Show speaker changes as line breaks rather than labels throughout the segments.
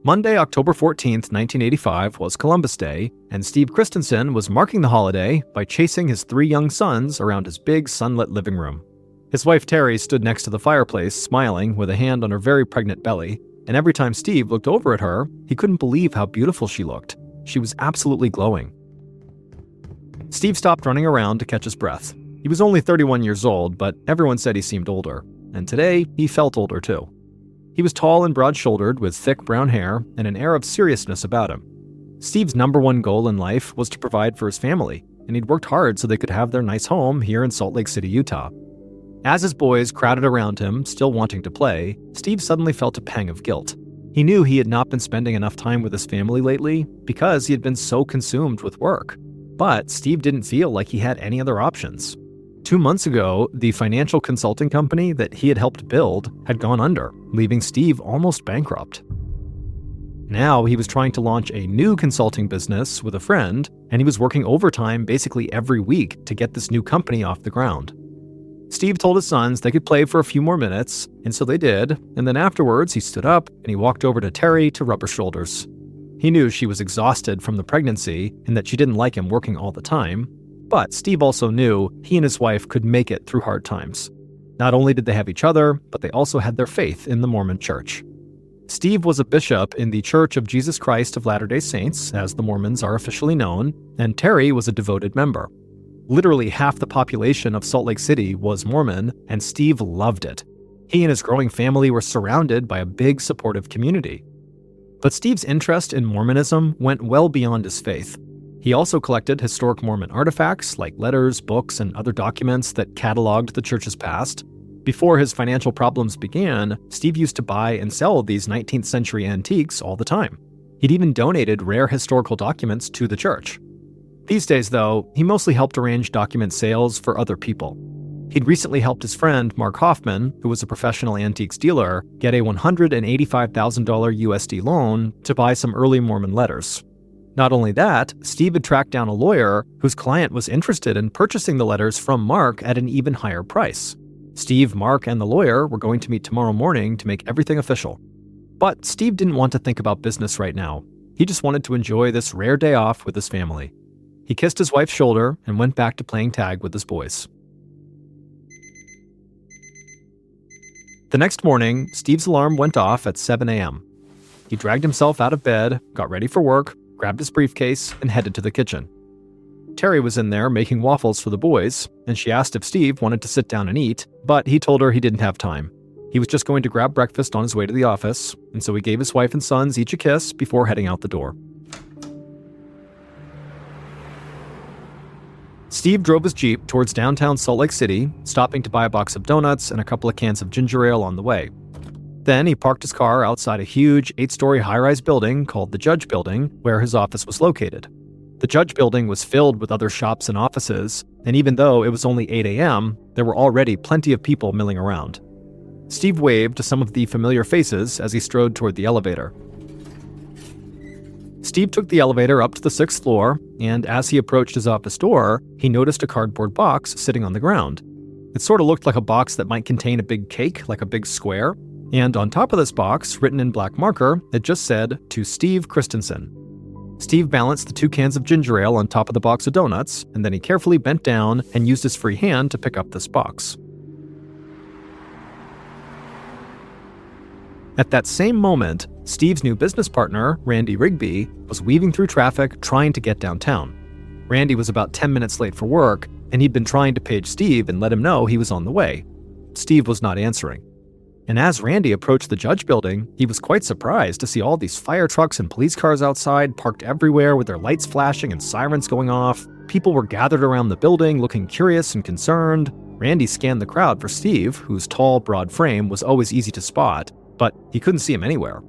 Monday, October 14th, 1985 was Columbus Day, and Steve Christensen was marking the holiday by chasing his 3 young sons around his big sunlit living room. His wife Terry stood next to the fireplace, smiling with a hand on her very pregnant belly, and every time Steve looked over at her, he couldn't believe how beautiful she looked. She was absolutely glowing. Steve stopped running around to catch his breath. He was only 31 years old, but everyone said he seemed older, and today he felt older too. He was tall and broad-shouldered with thick brown hair and an air of seriousness about him. Steve's number one goal in life was to provide for his family, and he'd worked hard so they could have their nice home here in Salt Lake City, Utah. As his boys crowded around him, still wanting to play, Steve suddenly felt a pang of guilt. He knew he had not been spending enough time with his family lately because he had been so consumed with work. But Steve didn't feel like he had any other options. 2 months ago, the financial consulting company that he had helped build had gone under, leaving Steve almost bankrupt. Now he was trying to launch a new consulting business with a friend, and he was working overtime basically every week to get this new company off the ground. Steve told his sons they could play for a few more minutes, and so they did, and then afterwards he stood up and he walked over to Terry to rub her shoulders. He knew she was exhausted from the pregnancy and that she didn't like him working all the time, but Steve also knew he and his wife could make it through hard times. Not only did they have each other, but they also had their faith in the Mormon Church. Steve was a bishop in the Church of Jesus Christ of Latter-day Saints, as the Mormons are officially known, and Terry was a devoted member. Literally half the population of Salt Lake City was Mormon, and Steve loved it. He and his growing family were surrounded by a big supportive community. But Steve's interest in Mormonism went well beyond his faith. He also collected historic Mormon artifacts like letters, books, and other documents that cataloged the church's past. Before his financial problems began, Steve used to buy and sell these 19th century antiques all the time. He'd even donated rare historical documents to the church. These days, though, he mostly helped arrange document sales for other people. He'd recently helped his friend Mark Hoffman, who was a professional antiques dealer, get a $185,000 USD loan to buy some early Mormon letters. Not only that, Steve had tracked down a lawyer whose client was interested in purchasing the letters from Mark at an even higher price. Steve, Mark, and the lawyer were going to meet tomorrow morning to make everything official. But Steve didn't want to think about business right now. He just wanted to enjoy this rare day off with his family. He kissed his wife's shoulder and went back to playing tag with his boys. The next morning, Steve's alarm went off at 7 a.m. He dragged himself out of bed, got ready for work, grabbed his briefcase, and headed to the kitchen. Terry was in there making waffles for the boys, and she asked if Steve wanted to sit down and eat, but he told her he didn't have time. He was just going to grab breakfast on his way to the office, and so he gave his wife and sons each a kiss before heading out the door. Steve drove his Jeep towards downtown Salt Lake City, stopping to buy a box of donuts and a couple of cans of ginger ale on the way. Then he parked his car outside a huge 8-story high-rise building called the Judge Building, where his office was located. The Judge Building was filled with other shops and offices, and even though it was only 8 a.m., there were already plenty of people milling around. Steve waved to some of the familiar faces as he strode toward the elevator. Steve took the elevator up to the 6th floor, and as he approached his office door, he noticed a cardboard box sitting on the ground. It sort of looked like a box that might contain a big cake, like a big square, and on top of this box, written in black marker, it just said, "To Steve Christensen." Steve balanced the 2 cans of ginger ale on top of the box of donuts, and then he carefully bent down and used his free hand to pick up this box. At that same moment, Steve's new business partner, Randy Rigby, was weaving through traffic trying to get downtown. Randy was about 10 minutes late for work, and he'd been trying to page Steve and let him know he was on the way. Steve was not answering. And as Randy approached the Judge Building, he was quite surprised to see all these fire trucks and police cars outside, parked everywhere with their lights flashing and sirens going off. People were gathered around the building, looking curious and concerned. Randy scanned the crowd for Steve, whose tall, broad frame was always easy to spot, but he couldn't see him anywhere.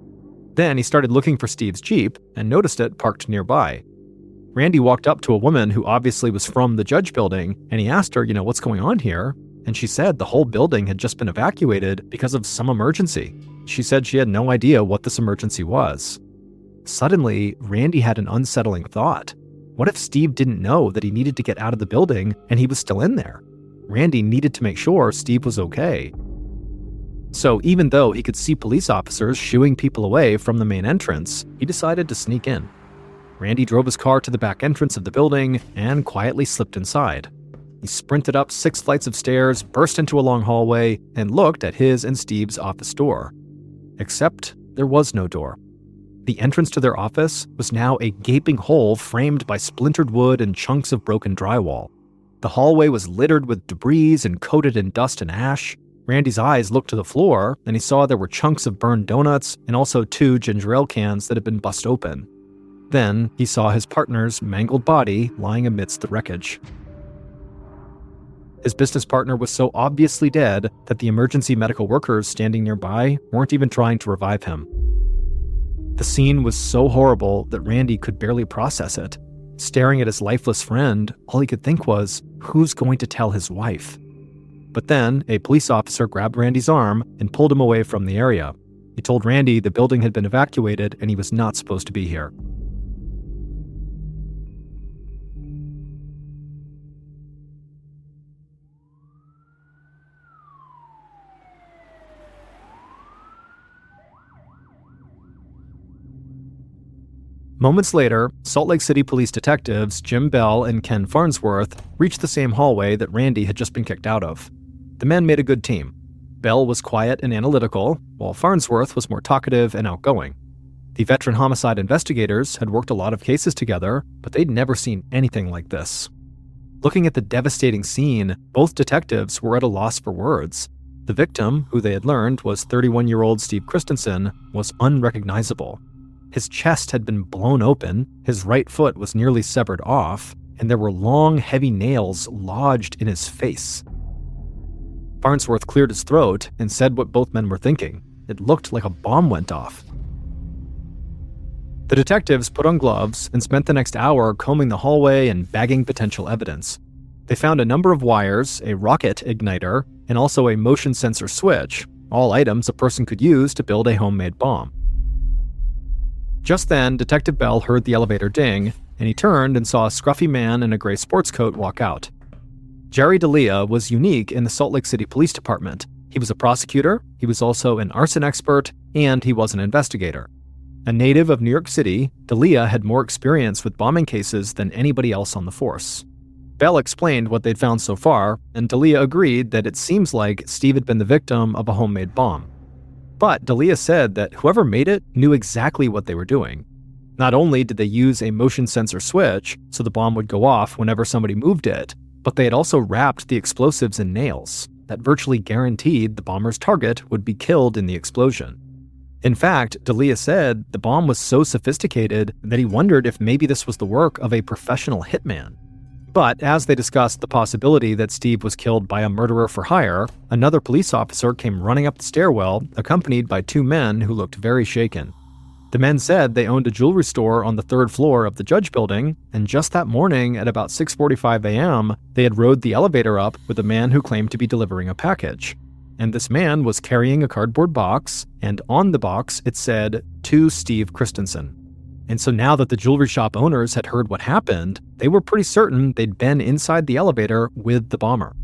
Then he started looking for Steve's Jeep and noticed it parked nearby. Randy walked up to a woman who obviously was from the Judge Building, and he asked her, what's going on here? And she said the whole building had just been evacuated because of some emergency. She said she had no idea what this emergency was. Suddenly, Randy had an unsettling thought. What if Steve didn't know that he needed to get out of the building and he was still in there? Randy needed to make sure Steve was okay. So even though he could see police officers shooing people away from the main entrance, he decided to sneak in. Randy drove his car to the back entrance of the building and quietly slipped inside. He sprinted up 6 flights of stairs, burst into a long hallway, and looked at his and Steve's office door. Except there was no door. The entrance to their office was now a gaping hole framed by splintered wood and chunks of broken drywall. The hallway was littered with debris and coated in dust and ash. Randy's eyes looked to the floor, and he saw there were chunks of burned donuts and also 2 ginger ale cans that had been bust open. Then he saw his partner's mangled body lying amidst the wreckage. His business partner was so obviously dead that the emergency medical workers standing nearby weren't even trying to revive him. The scene was so horrible that Randy could barely process it. Staring at his lifeless friend, all he could think was, who's going to tell his wife? But then, a police officer grabbed Randy's arm and pulled him away from the area. He told Randy the building had been evacuated and he was not supposed to be here. Moments later, Salt Lake City police detectives Jim Bell and Ken Farnsworth reached the same hallway that Randy had just been kicked out of. The men made a good team. Bell was quiet and analytical, while Farnsworth was more talkative and outgoing. The veteran homicide investigators had worked a lot of cases together, but they'd never seen anything like this. Looking at the devastating scene, both detectives were at a loss for words. The victim, who they had learned was 31-year-old Steve Christensen, was unrecognizable. His chest had been blown open, his right foot was nearly severed off, and there were long, heavy nails lodged in his face. Farnsworth cleared his throat and said what both men were thinking. It looked like a bomb went off. The detectives put on gloves and spent the next hour combing the hallway and bagging potential evidence. They found a number of wires, a rocket igniter, and also a motion sensor switch, all items a person could use to build a homemade bomb. Just then, Detective Bell heard the elevator ding, and he turned and saw a scruffy man in a gray sports coat walk out. Jerry D'Elia was unique in the Salt Lake City Police Department. He was a prosecutor, he was also an arson expert, and he was an investigator. A native of New York City, D'Elia had more experience with bombing cases than anybody else on the force. Bell explained what they'd found so far, and D'Elia agreed that it seems like Steve had been the victim of a homemade bomb. But D'Elia said that whoever made it knew exactly what they were doing. Not only did they use a motion sensor switch so the bomb would go off whenever somebody moved it, but they had also wrapped the explosives in nails that virtually guaranteed the bomber's target would be killed in the explosion. In fact, D'Elia said the bomb was so sophisticated that he wondered if maybe this was the work of a professional hitman. But as they discussed the possibility that Steve was killed by a murderer for hire, another police officer came running up the stairwell, accompanied by 2 men who looked very shaken. The men said they owned a jewelry store on the 3rd floor of the Judge Building, and just that morning at about 6:45 a.m., they had rode the elevator up with a man who claimed to be delivering a package. And this man was carrying a cardboard box, and on the box it said, "To Steve Christensen." And so now that the jewelry shop owners had heard what happened, they were pretty certain they'd been inside the elevator with the bomber.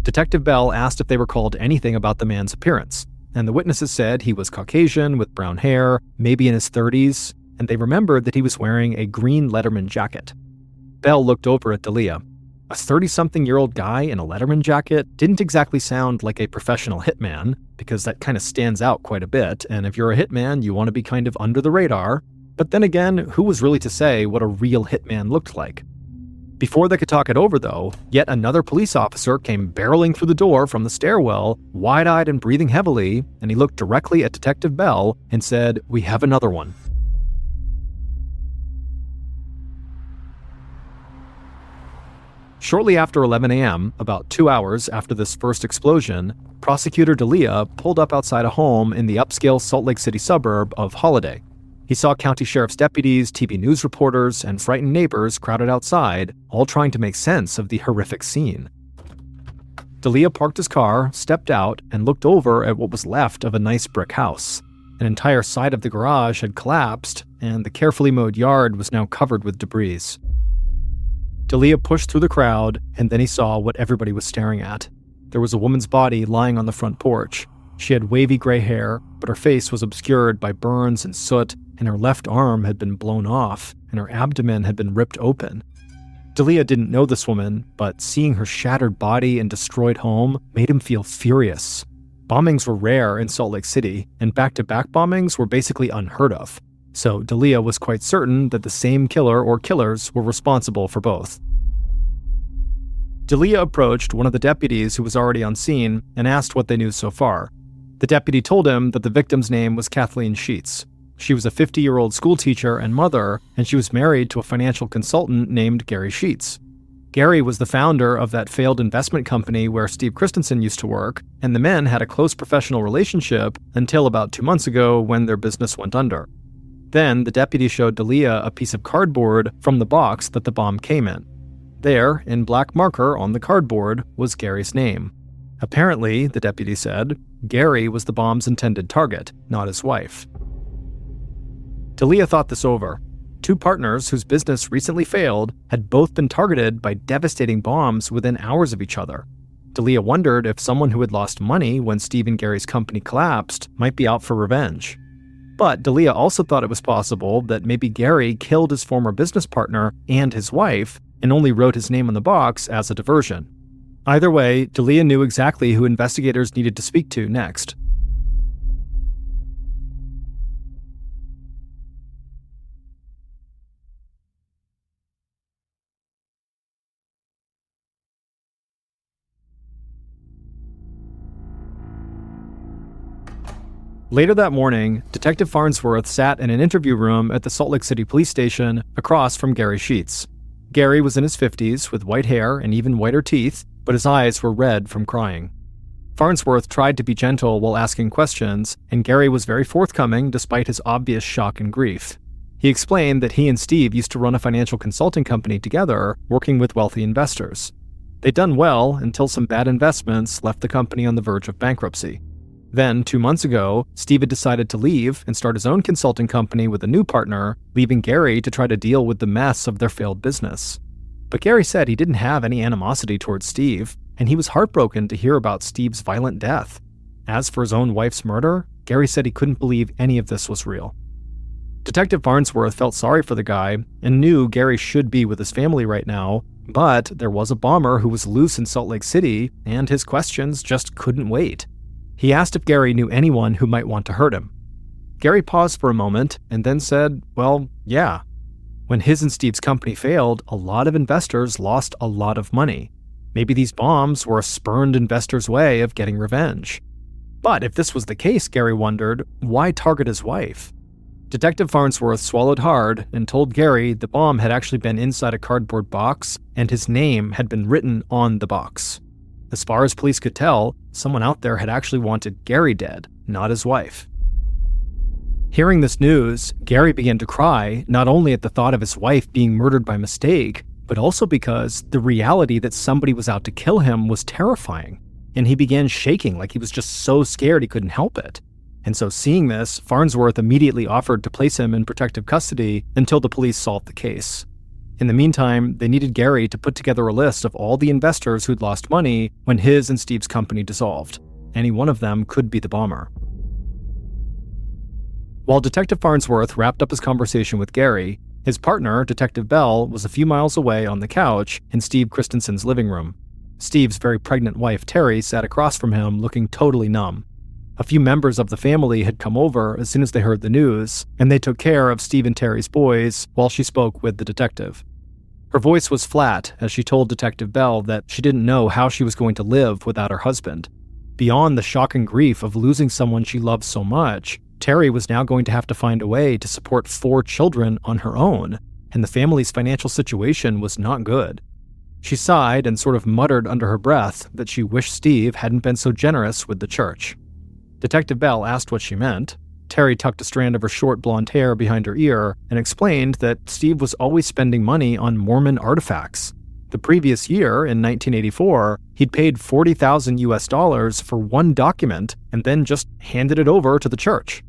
Detective Bell asked if they recalled anything about the man's appearance, and the witnesses said he was Caucasian with brown hair, maybe in his 30s, and they remembered that he was wearing a green Letterman jacket. Bell looked over at D'Elia. A 30-something-year-old guy in a Letterman jacket didn't exactly sound like a professional hitman, because that kind of stands out quite a bit, and if you're a hitman, you want to be kind of under the radar. But then again, who was really to say what a real hitman looked like? Before they could talk it over, though, yet another police officer came barreling through the door from the stairwell, wide-eyed and breathing heavily, and he looked directly at Detective Bell and said, "We have another one." Shortly after 11 a.m., about 2 hours after this first explosion, Prosecutor D'Elia pulled up outside a home in the upscale Salt Lake City suburb of Holiday. He saw county sheriff's deputies, TV news reporters, and frightened neighbors crowded outside, all trying to make sense of the horrific scene. D'Elia parked his car, stepped out, and looked over at what was left of a nice brick house. An entire side of the garage had collapsed, and the carefully mowed yard was now covered with debris. D'Elia pushed through the crowd, and then he saw what everybody was staring at. There was a woman's body lying on the front porch. She had wavy gray hair, but her face was obscured by burns and soot, and her left arm had been blown off, and her abdomen had been ripped open. D'Elia didn't know this woman, but seeing her shattered body and destroyed home made him feel furious. Bombings were rare in Salt Lake City, and back-to-back bombings were basically unheard of. So D'Elia was quite certain that the same killer or killers were responsible for both. D'Elia approached one of the deputies who was already on scene and asked what they knew so far. The deputy told him that the victim's name was Kathleen Sheets. She was a 50-year-old schoolteacher and mother, and she was married to a financial consultant named Gary Sheets. Gary was the founder of that failed investment company where Steve Christensen used to work, and the men had a close professional relationship until about 2 months ago when their business went under. Then, the deputy showed D'Elia a piece of cardboard from the box that the bomb came in. There, in black marker on the cardboard, was Gary's name. Apparently, the deputy said, Gary was the bomb's intended target, not his wife. D'Elia thought this over. Two partners whose business recently failed had both been targeted by devastating bombs within hours of each other. D'Elia wondered if someone who had lost money when Steve and Gary's company collapsed might be out for revenge. But D'Elia also thought it was possible that maybe Gary killed his former business partner and his wife and only wrote his name on the box as a diversion. Either way, D'Elia knew exactly who investigators needed to speak to next. Later that morning, Detective Farnsworth sat in an interview room at the Salt Lake City police station across from Gary Sheets. Gary was in his 50s with white hair and even whiter teeth, but his eyes were red from crying. Farnsworth tried to be gentle while asking questions, and Gary was very forthcoming despite his obvious shock and grief. He explained that he and Steve used to run a financial consulting company together, working with wealthy investors. They'd done well until some bad investments left the company on the verge of bankruptcy. Then, 2 months ago, Steve had decided to leave and start his own consulting company with a new partner, leaving Gary to try to deal with the mess of their failed business. But Gary said he didn't have any animosity towards Steve, and he was heartbroken to hear about Steve's violent death. As for his own wife's murder, Gary said he couldn't believe any of this was real. Detective Farnsworth felt sorry for the guy and knew Gary should be with his family right now, but there was a bomber who was loose in Salt Lake City, and his questions just couldn't wait. He asked if Gary knew anyone who might want to hurt him. Gary paused for a moment and then said, well, yeah. When his and Steve's company failed, a lot of investors lost a lot of money. Maybe these bombs were a spurned investor's way of getting revenge. But if this was the case, Gary wondered, why target his wife? Detective Farnsworth swallowed hard and told Gary the bomb had actually been inside a cardboard box and his name had been written on the box. As far as police could tell, someone out there had actually wanted Gary dead, not his wife. Hearing this news, Gary began to cry, not only at the thought of his wife being murdered by mistake, but also because the reality that somebody was out to kill him was terrifying, and he began shaking like he was just so scared he couldn't help it. And so seeing this, Farnsworth immediately offered to place him in protective custody until the police solved the case. In the meantime, they needed Gary to put together a list of all the investors who'd lost money when his and Steve's company dissolved. Any one of them could be the bomber. While Detective Farnsworth wrapped up his conversation with Gary, his partner, Detective Bell, was a few miles away on the couch in Steve Christensen's living room. Steve's very pregnant wife, Terry, sat across from him looking totally numb. A few members of the family had come over as soon as they heard the news, and they took care of Steve and Terry's boys while she spoke with the detective. Her voice was flat as she told Detective Bell that she didn't know how she was going to live without her husband. Beyond the shock and grief of losing someone she loved so much, Terry was now going to have to find a way to support 4 children on her own, and the family's financial situation was not good. She sighed and sort of muttered under her breath that she wished Steve hadn't been so generous with the church. Detective Bell asked what she meant. Terry tucked a strand of her short blonde hair behind her ear and explained that Steve was always spending money on Mormon artifacts. The previous year, in 1984, he'd paid $40,000 for one document and then just handed it over to the church.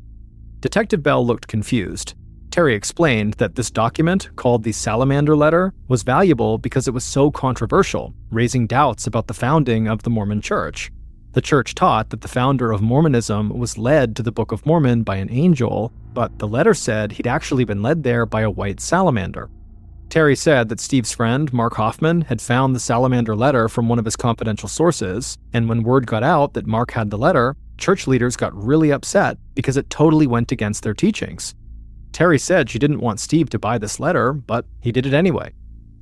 Detective Bell looked confused. Terry explained that this document, called the Salamander Letter, was valuable because it was so controversial, raising doubts about the founding of the Mormon Church. The church taught that the founder of Mormonism was led to the Book of Mormon by an angel, but the letter said he'd actually been led there by a white salamander. Terry said that Steve's friend, Mark Hoffman, had found the salamander letter from one of his confidential sources, and when word got out that Mark had the letter, church leaders got really upset because it totally went against their teachings. Terry said she didn't want Steve to buy this letter, but he did it anyway.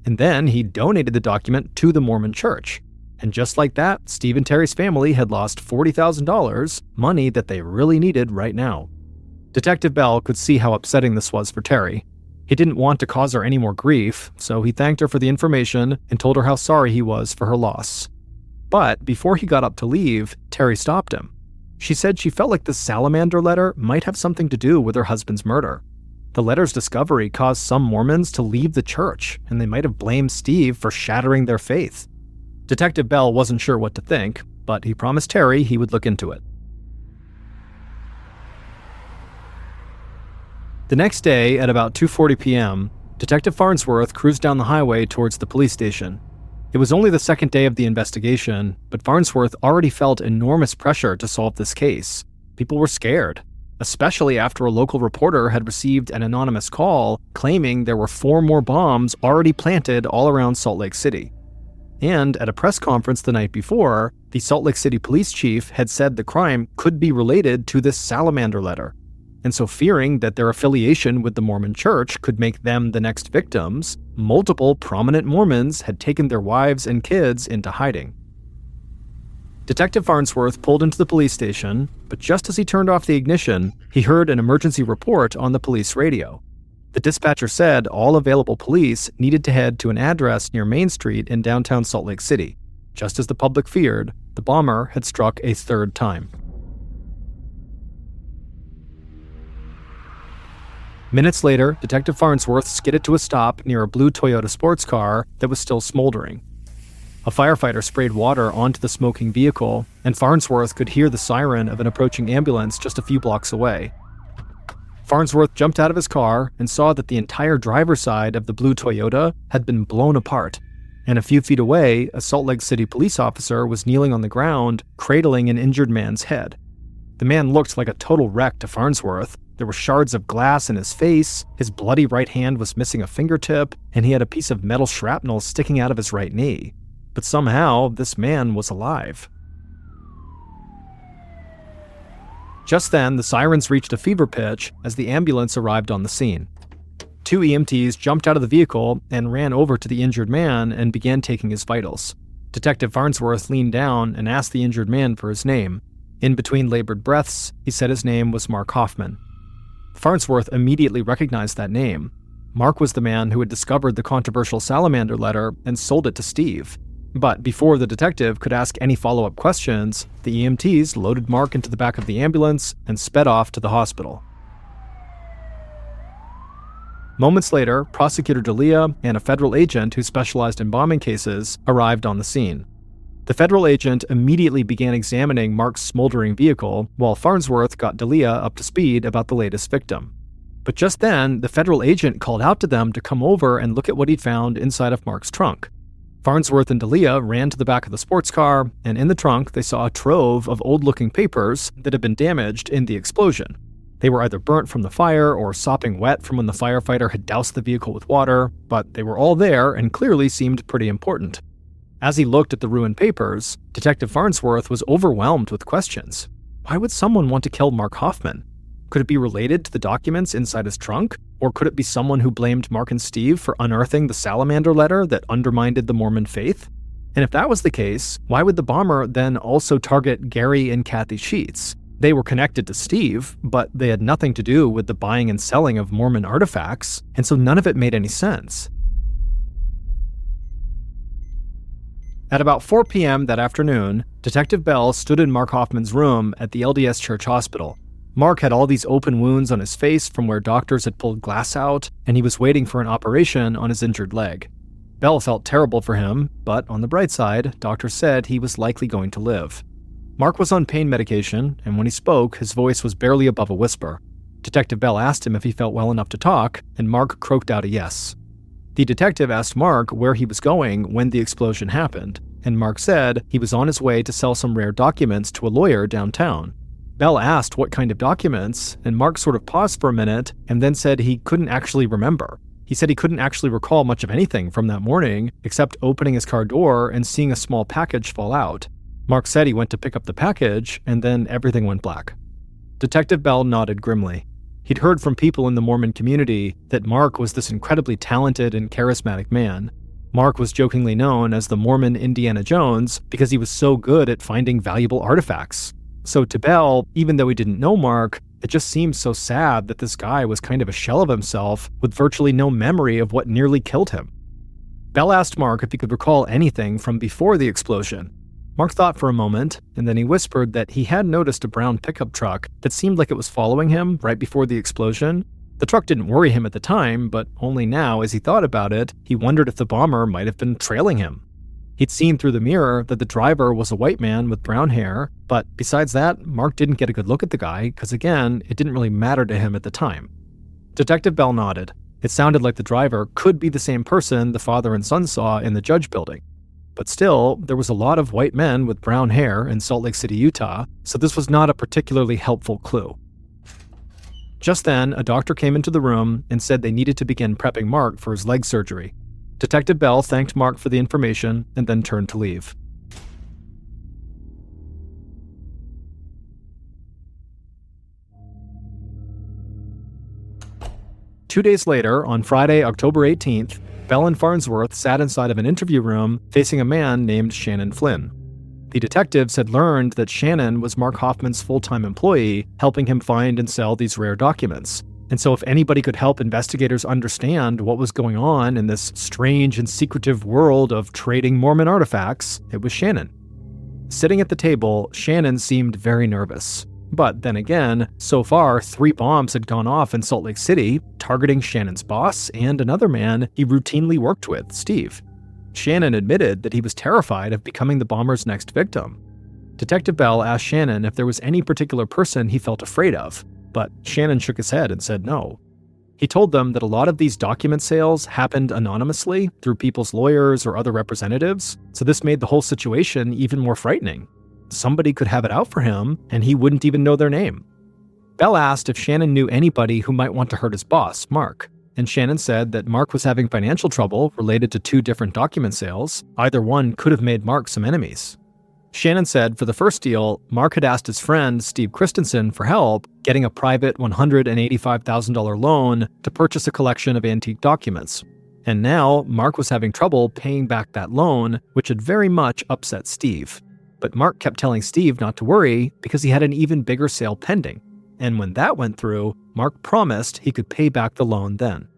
And then he donated the document to the Mormon church. And just like that, Steve and Terry's family had lost $40,000, money that they really needed right now. Detective Bell could see how upsetting this was for Terry. He didn't want to cause her any more grief, so he thanked her for the information and told her how sorry he was for her loss. But before he got up to leave, Terry stopped him. She said she felt like the salamander letter might have something to do with her husband's murder. The letter's discovery caused some Mormons to leave the church, and they might have blamed Steve for shattering their faith. Detective Bell wasn't sure what to think, but he promised Terry he would look into it. The next day, at about 2:40 p.m., Detective Farnsworth cruised down the highway towards the police station. It was only the second day of the investigation, but Farnsworth already felt enormous pressure to solve this case. People were scared, especially after a local reporter had received an anonymous call claiming there were 4 more bombs already planted all around Salt Lake City. And at a press conference the night before, the Salt Lake City police chief had said the crime could be related to this salamander letter. And so, fearing that their affiliation with the Mormon church could make them the next victims, multiple prominent Mormons had taken their wives and kids into hiding. Detective Farnsworth pulled into the police station, but just as he turned off the ignition, he heard an emergency report on the police radio. The dispatcher said all available police needed to head to an address near Main Street in downtown Salt Lake City. Just as the public feared, the bomber had struck a 3rd time. Minutes later, Detective Farnsworth skidded to a stop near a blue Toyota sports car that was still smoldering. A firefighter sprayed water onto the smoking vehicle, and Farnsworth could hear the siren of an approaching ambulance just a few blocks away. Farnsworth jumped out of his car and saw that the entire driver's side of the blue Toyota had been blown apart, and a few feet away, a Salt Lake City police officer was kneeling on the ground, cradling an injured man's head. The man looked like a total wreck to Farnsworth. There were shards of glass in his face, his bloody right hand was missing a fingertip, and he had a piece of metal shrapnel sticking out of his right knee. But somehow, this man was alive. Just then, the sirens reached a fever pitch as the ambulance arrived on the scene. 2 EMTs jumped out of the vehicle and ran over to the injured man and began taking his vitals. Detective Farnsworth leaned down and asked the injured man for his name. In between labored breaths, he said his name was Mark Hoffman. Farnsworth immediately recognized that name. Mark was the man who had discovered the controversial salamander letter and sold it to Steve. But before the detective could ask any follow-up questions, the EMTs loaded Mark into the back of the ambulance and sped off to the hospital. Moments later, Prosecutor D'Elia and a federal agent who specialized in bombing cases arrived on the scene. The federal agent immediately began examining Mark's smoldering vehicle, while Farnsworth got D'Elia up to speed about the latest victim. But just then, the federal agent called out to them to come over and look at what he'd found inside of Mark's trunk. Farnsworth and D'Elia ran to the back of the sports car, and in the trunk they saw a trove of old-looking papers that had been damaged in the explosion. They were either burnt from the fire or sopping wet from when the firefighter had doused the vehicle with water, but they were all there and clearly seemed pretty important. As he looked at the ruined papers, Detective Farnsworth was overwhelmed with questions. Why would someone want to kill Mark Hoffman? Could it be related to the documents inside his trunk? Or could it be someone who blamed Mark and Steve for unearthing the salamander letter that undermined the Mormon faith? And if that was the case, why would the bomber then also target Gary and Kathy Sheets? They were connected to Steve, but they had nothing to do with the buying and selling of Mormon artifacts, and so none of it made any sense. At about 4 p.m. that afternoon, Detective Bell stood in Mark Hoffman's room at the LDS Church Hospital. Mark had all these open wounds on his face from where doctors had pulled glass out, and he was waiting for an operation on his injured leg. Bell felt terrible for him, but on the bright side, doctors said he was likely going to live. Mark was on pain medication, and when he spoke, his voice was barely above a whisper. Detective Bell asked him if he felt well enough to talk, and Mark croaked out a yes. The detective asked Mark where he was going when the explosion happened, and Mark said he was on his way to sell some rare documents to a lawyer downtown. Bell asked what kind of documents, and Mark sort of paused for a minute and then said he couldn't actually remember. He said he couldn't actually recall much of anything from that morning except opening his car door and seeing a small package fall out. Mark said he went to pick up the package, and then everything went black. Detective Bell nodded grimly. He'd heard from people in the Mormon community that Mark was this incredibly talented and charismatic man. Mark was jokingly known as the Mormon Indiana Jones because he was so good at finding valuable artifacts. So to Bell, even though he didn't know Mark, it just seemed so sad that this guy was kind of a shell of himself with virtually no memory of what nearly killed him. Bell asked Mark if he could recall anything from before the explosion. Mark thought for a moment, and then he whispered that he had noticed a brown pickup truck that seemed like it was following him right before the explosion. The truck didn't worry him at the time, but only now, as he thought about it, he wondered if the bomber might have been trailing him. He'd seen through the mirror that the driver was a white man with brown hair, but besides that, Mark didn't get a good look at the guy because, again, it didn't really matter to him at the time. Detective Bell nodded. It sounded like the driver could be the same person the father and son saw in the Judge building. But still, there was a lot of white men with brown hair in Salt Lake City, Utah, so this was not a particularly helpful clue. Just then, a doctor came into the room and said they needed to begin prepping Mark for his leg surgery. Detective Bell thanked Mark for the information and then turned to leave. Two days later, on Friday, October 18th, Bell and Farnsworth sat inside of an interview room facing a man named Shannon Flynn. The detectives had learned that Shannon was Mark Hoffman's full-time employee, helping him find and sell these rare documents. And so if anybody could help investigators understand what was going on in this strange and secretive world of trading Mormon artifacts, it was Shannon. Sitting at the table, Shannon seemed very nervous. But then again, so far 3 bombs had gone off in Salt Lake City, targeting Shannon's boss and another man he routinely worked with, Steve. Shannon admitted that he was terrified of becoming the bomber's next victim. Detective Bell asked Shannon if there was any particular person he felt afraid of, but Shannon shook his head and said no. He told them that a lot of these document sales happened anonymously through people's lawyers or other representatives, so this made the whole situation even more frightening. Somebody could have it out for him, and he wouldn't even know their name. Bell asked if Shannon knew anybody who might want to hurt his boss, Mark, and Shannon said that Mark was having financial trouble related to 2 different document sales. Either one could have made Mark some enemies. Shannon said for the first deal, Mark had asked his friend Steve Christensen for help getting a private $185,000 loan to purchase a collection of antique documents. And now, Mark was having trouble paying back that loan, which had very much upset Steve. But Mark kept telling Steve not to worry because he had an even bigger sale pending. And when that went through, Mark promised he could pay back the loan then.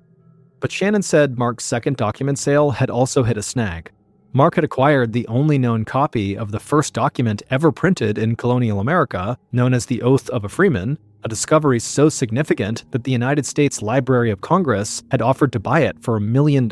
But Shannon said Mark's second document sale had also hit a snag. Mark had acquired the only known copy of the first document ever printed in colonial America, known as the Oath of a Freeman, a discovery so significant that the United States Library of Congress had offered to buy it for $1 million.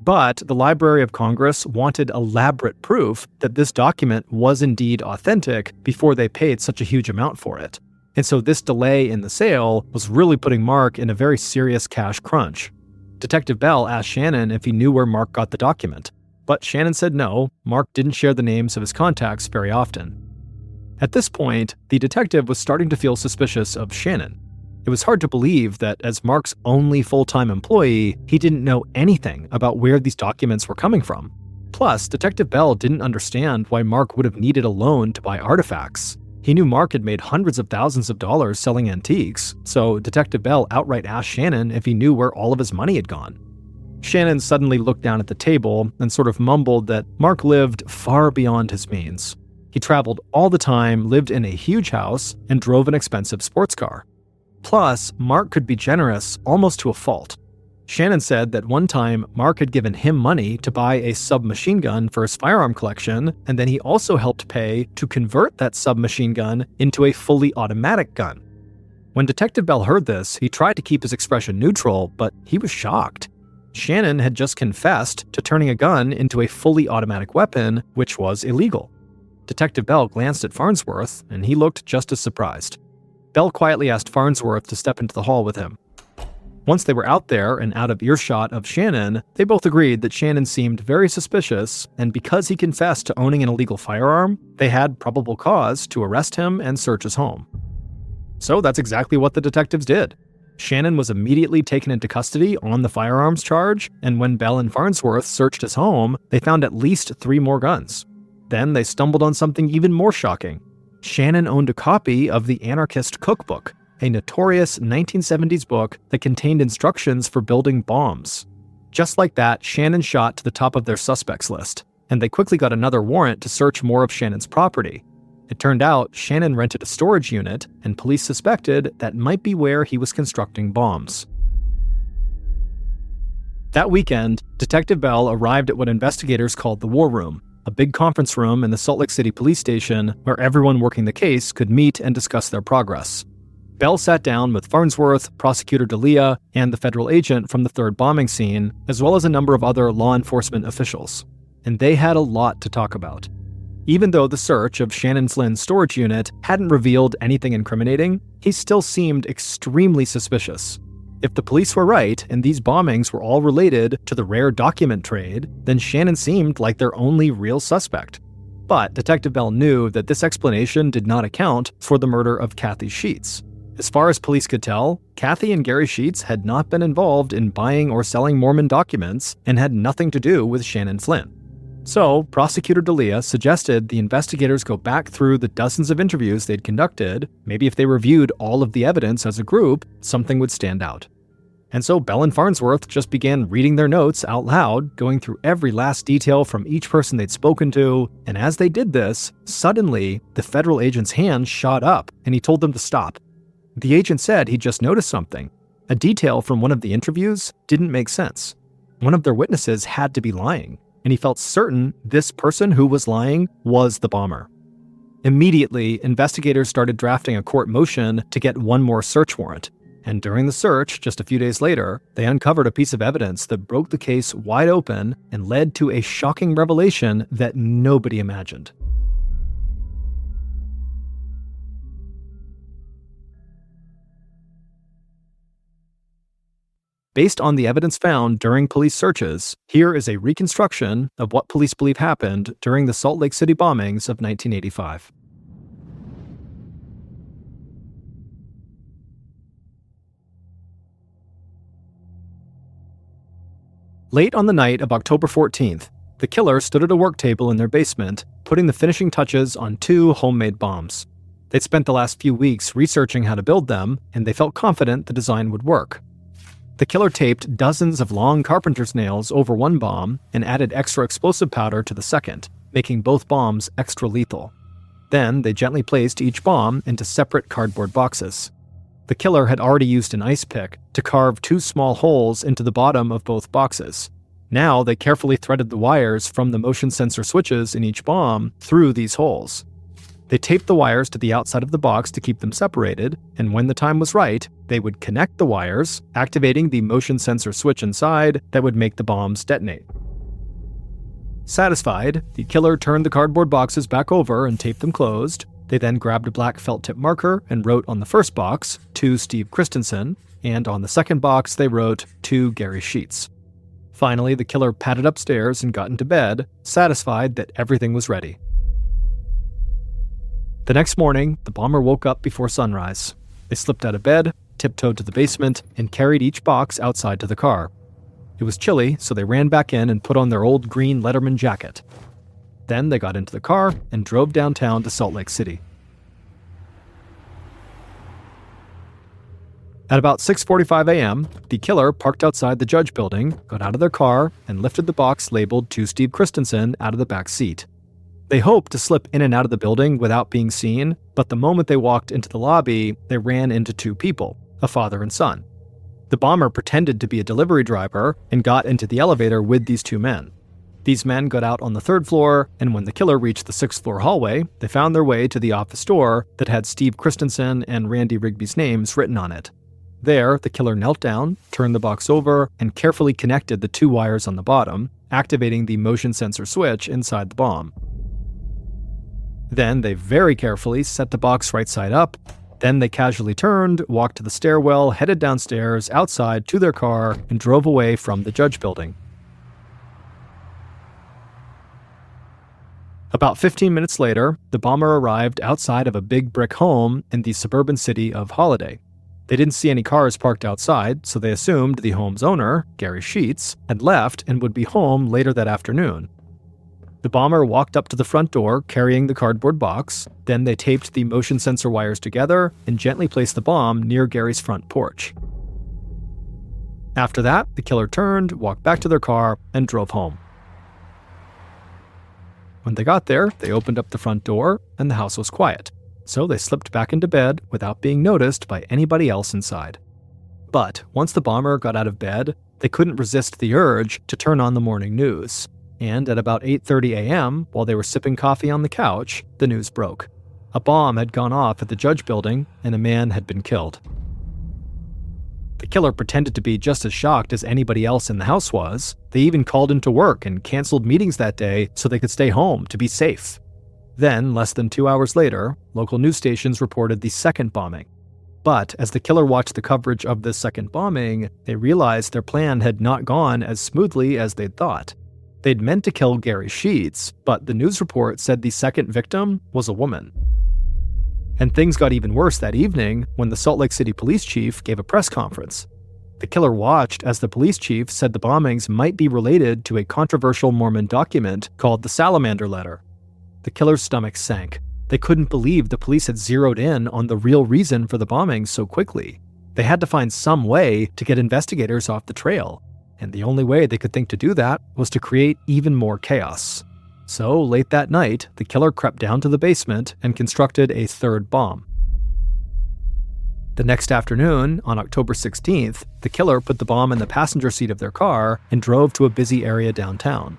But the Library of Congress wanted elaborate proof that this document was indeed authentic before they paid such a huge amount for it. And so this delay in the sale was really putting Mark in a very serious cash crunch. Detective Bell asked Shannon if he knew where Mark got the document. But Shannon said no, Mark didn't share the names of his contacts very often. At this point, the detective was starting to feel suspicious of Shannon. It was hard to believe that as Mark's only full-time employee, he didn't know anything about where these documents were coming from. Plus, Detective Bell didn't understand why Mark would have needed a loan to buy artifacts. He knew Mark had made hundreds of thousands of dollars selling antiques, so Detective Bell outright asked Shannon if he knew where all of his money had gone. Shannon suddenly looked down at the table and sort of mumbled that Mark lived far beyond his means. He traveled all the time, lived in a huge house, and drove an expensive sports car. Plus, Mark could be generous almost to a fault. Shannon said that one time Mark had given him money to buy a submachine gun for his firearm collection, and then he also helped pay to convert that submachine gun into a fully automatic gun. When Detective Bell heard this, he tried to keep his expression neutral, but he was shocked. Shannon had just confessed to turning a gun into a fully automatic weapon, which was illegal. Detective Bell glanced at Farnsworth, and he looked just as surprised. Bell quietly asked Farnsworth to step into the hall with him. Once they were out there and out of earshot of Shannon, they both agreed that Shannon seemed very suspicious, and because he confessed to owning an illegal firearm, they had probable cause to arrest him and search his home. So that's exactly what the detectives did. Shannon was immediately taken into custody on the firearms charge, and when Bell and Farnsworth searched his home, they found at least 3 more guns. Then they stumbled on something even more shocking. Shannon owned a copy of the Anarchist Cookbook, a notorious 1970s book that contained instructions for building bombs. Just like that, Shannon shot to the top of their suspects list, and they quickly got another warrant to search more of Shannon's property. It turned out Shannon rented a storage unit, and police suspected that might be where he was constructing bombs. That weekend, Detective Bell arrived at what investigators called the War Room, a big conference room in the Salt Lake City Police Station where everyone working the case could meet and discuss their progress. Bell sat down with Farnsworth, Prosecutor D'Elia, and the federal agent from the 3rd bombing scene, as well as a number of other law enforcement officials. And they had a lot to talk about. Even though the search of Shannon Flynn's storage unit hadn't revealed anything incriminating, he still seemed extremely suspicious. If the police were right, and these bombings were all related to the rare document trade, then Shannon seemed like their only real suspect. But Detective Bell knew that this explanation did not account for the murder of Kathy Sheets. As far as police could tell, Kathy and Gary Sheets had not been involved in buying or selling Mormon documents and had nothing to do with Shannon Flynn. So, Prosecutor D'Elia suggested the investigators go back through the dozens of interviews they'd conducted. Maybe if they reviewed all of the evidence as a group, something would stand out. And so Bell and Farnsworth just began reading their notes out loud, going through every last detail from each person they'd spoken to, and as they did this, suddenly, the federal agent's hand shot up, and he told them to stop. The agent said he just noticed something. A detail from one of the interviews didn't make sense. One of their witnesses had to be lying, and he felt certain this person who was lying was the bomber. Immediately, investigators started drafting a court motion to get one more search warrant. And during the search, just a few days later, they uncovered a piece of evidence that broke the case wide open and led to a shocking revelation that nobody imagined. Based on the evidence found during police searches, here is a reconstruction of what police believe happened during the Salt Lake City bombings of 1985. Late on the night of October 14th, the killer stood at a work table in their basement, putting the finishing touches on 2 homemade bombs. They'd spent the last few weeks researching how to build them, and they felt confident the design would work. The killer taped dozens of long carpenter's nails over one bomb and added extra explosive powder to the second, making both bombs extra lethal. Then they gently placed each bomb into separate cardboard boxes. The killer had already used an ice pick to carve 2 small holes into the bottom of both boxes. Now they carefully threaded the wires from the motion sensor switches in each bomb through these holes. They taped the wires to the outside of the box to keep them separated, and when the time was right, they would connect the wires, activating the motion sensor switch inside that would make the bombs detonate. Satisfied, the killer turned the cardboard boxes back over and taped them closed. They then grabbed a black felt tip marker and wrote on the first box, "To Steve Christensen," and on the second box they wrote, "To Gary Sheets." Finally, the killer padded upstairs and got into bed, satisfied that everything was ready. The next morning, the bomber woke up before sunrise. They slipped out of bed, tiptoed to the basement, and carried each box outside to the car. It was chilly, so they ran back in and put on their old green letterman jacket. Then they got into the car and drove downtown to Salt Lake City. At about 6:45 a.m., the killer parked outside the judge building, got out of their car, and lifted the box labeled "To Steve Christensen" out of the back seat. They hoped to slip in and out of the building without being seen, but the moment they walked into the lobby, they ran into 2 people, a father and son. The bomber pretended to be a delivery driver and got into the elevator with these 2 men. These men got out on the 3rd floor, and when the killer reached the 6th floor hallway, they found their way to the office door that had Steve Christensen and Randy Rigby's names written on it. There, the killer knelt down, turned the box over, and carefully connected the 2 wires on the bottom, activating the motion sensor switch inside the bomb. Then they very carefully set the box right side up, Then they casually turned, walked to the stairwell, headed downstairs, outside, to their car, and drove away from the Judge Building. About 15 minutes later, the bomber arrived outside of a big brick home in the suburban city of Holiday. They didn't see any cars parked outside, so they assumed the home's owner, Gary Sheets, had left and would be home later that afternoon. The bomber walked up to the front door carrying the cardboard box. Then they taped the motion sensor wires together and gently placed the bomb near Gary's front porch. After that, the killer turned, walked back to their car, and drove home. When they got there, they opened up the front door, and the house was quiet. So they slipped back into bed without being noticed by anybody else inside. But once the bomber got out of bed, they couldn't resist the urge to turn on the morning news. And at about 8:30 a.m., while they were sipping coffee on the couch, the news broke. A bomb had gone off at the Judge Building, and a man had been killed. The killer pretended to be just as shocked as anybody else in the house was. They even called into work and canceled meetings that day so they could stay home to be safe. Then, less than 2 hours later, local news stations reported the second bombing. But as the killer watched the coverage of this second bombing, they realized their plan had not gone as smoothly as they'd thought. They'd meant to kill Gary Sheets, but the news report said the second victim was a woman. And things got even worse that evening when the Salt Lake City police chief gave a press conference. The killer watched as the police chief said the bombings might be related to a controversial Mormon document called the Salamander Letter. The killer's stomach sank. They couldn't believe the police had zeroed in on the real reason for the bombings so quickly. They had to find some way to get investigators off the trail, and the only way they could think to do that was to create even more chaos. So, late that night, the killer crept down to the basement and constructed a third bomb. The next afternoon, on October 16th, the killer put the bomb in the passenger seat of their car and drove to a busy area downtown.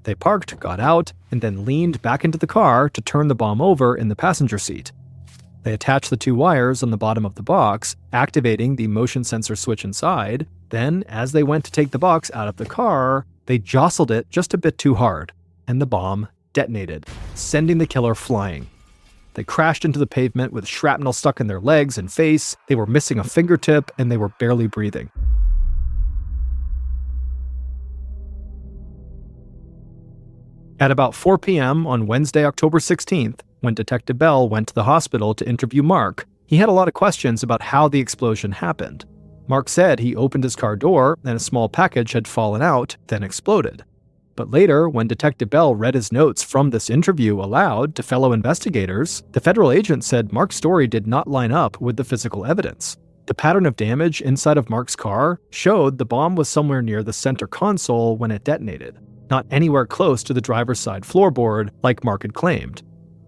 They parked, got out, and then leaned back into the car to turn the bomb over in the passenger seat. They attached the two wires on the bottom of the box, activating the motion sensor switch inside. Then, as they went to take the box out of the car, they jostled it just a bit too hard, and the bomb detonated, sending the killer flying. They crashed into the pavement with shrapnel stuck in their legs and face. They were missing a fingertip, and they were barely breathing. At about 4 p.m. on Wednesday, October 16th, when Detective Bell went to the hospital to interview Mark, he had a lot of questions about how the explosion happened. Mark said he opened his car door and a small package had fallen out, then exploded. But later, when Detective Bell read his notes from this interview aloud to fellow investigators, the federal agent said Mark's story did not line up with the physical evidence. The pattern of damage inside of Mark's car showed the bomb was somewhere near the center console when it detonated, not anywhere close to the driver's side floorboard like Mark had claimed.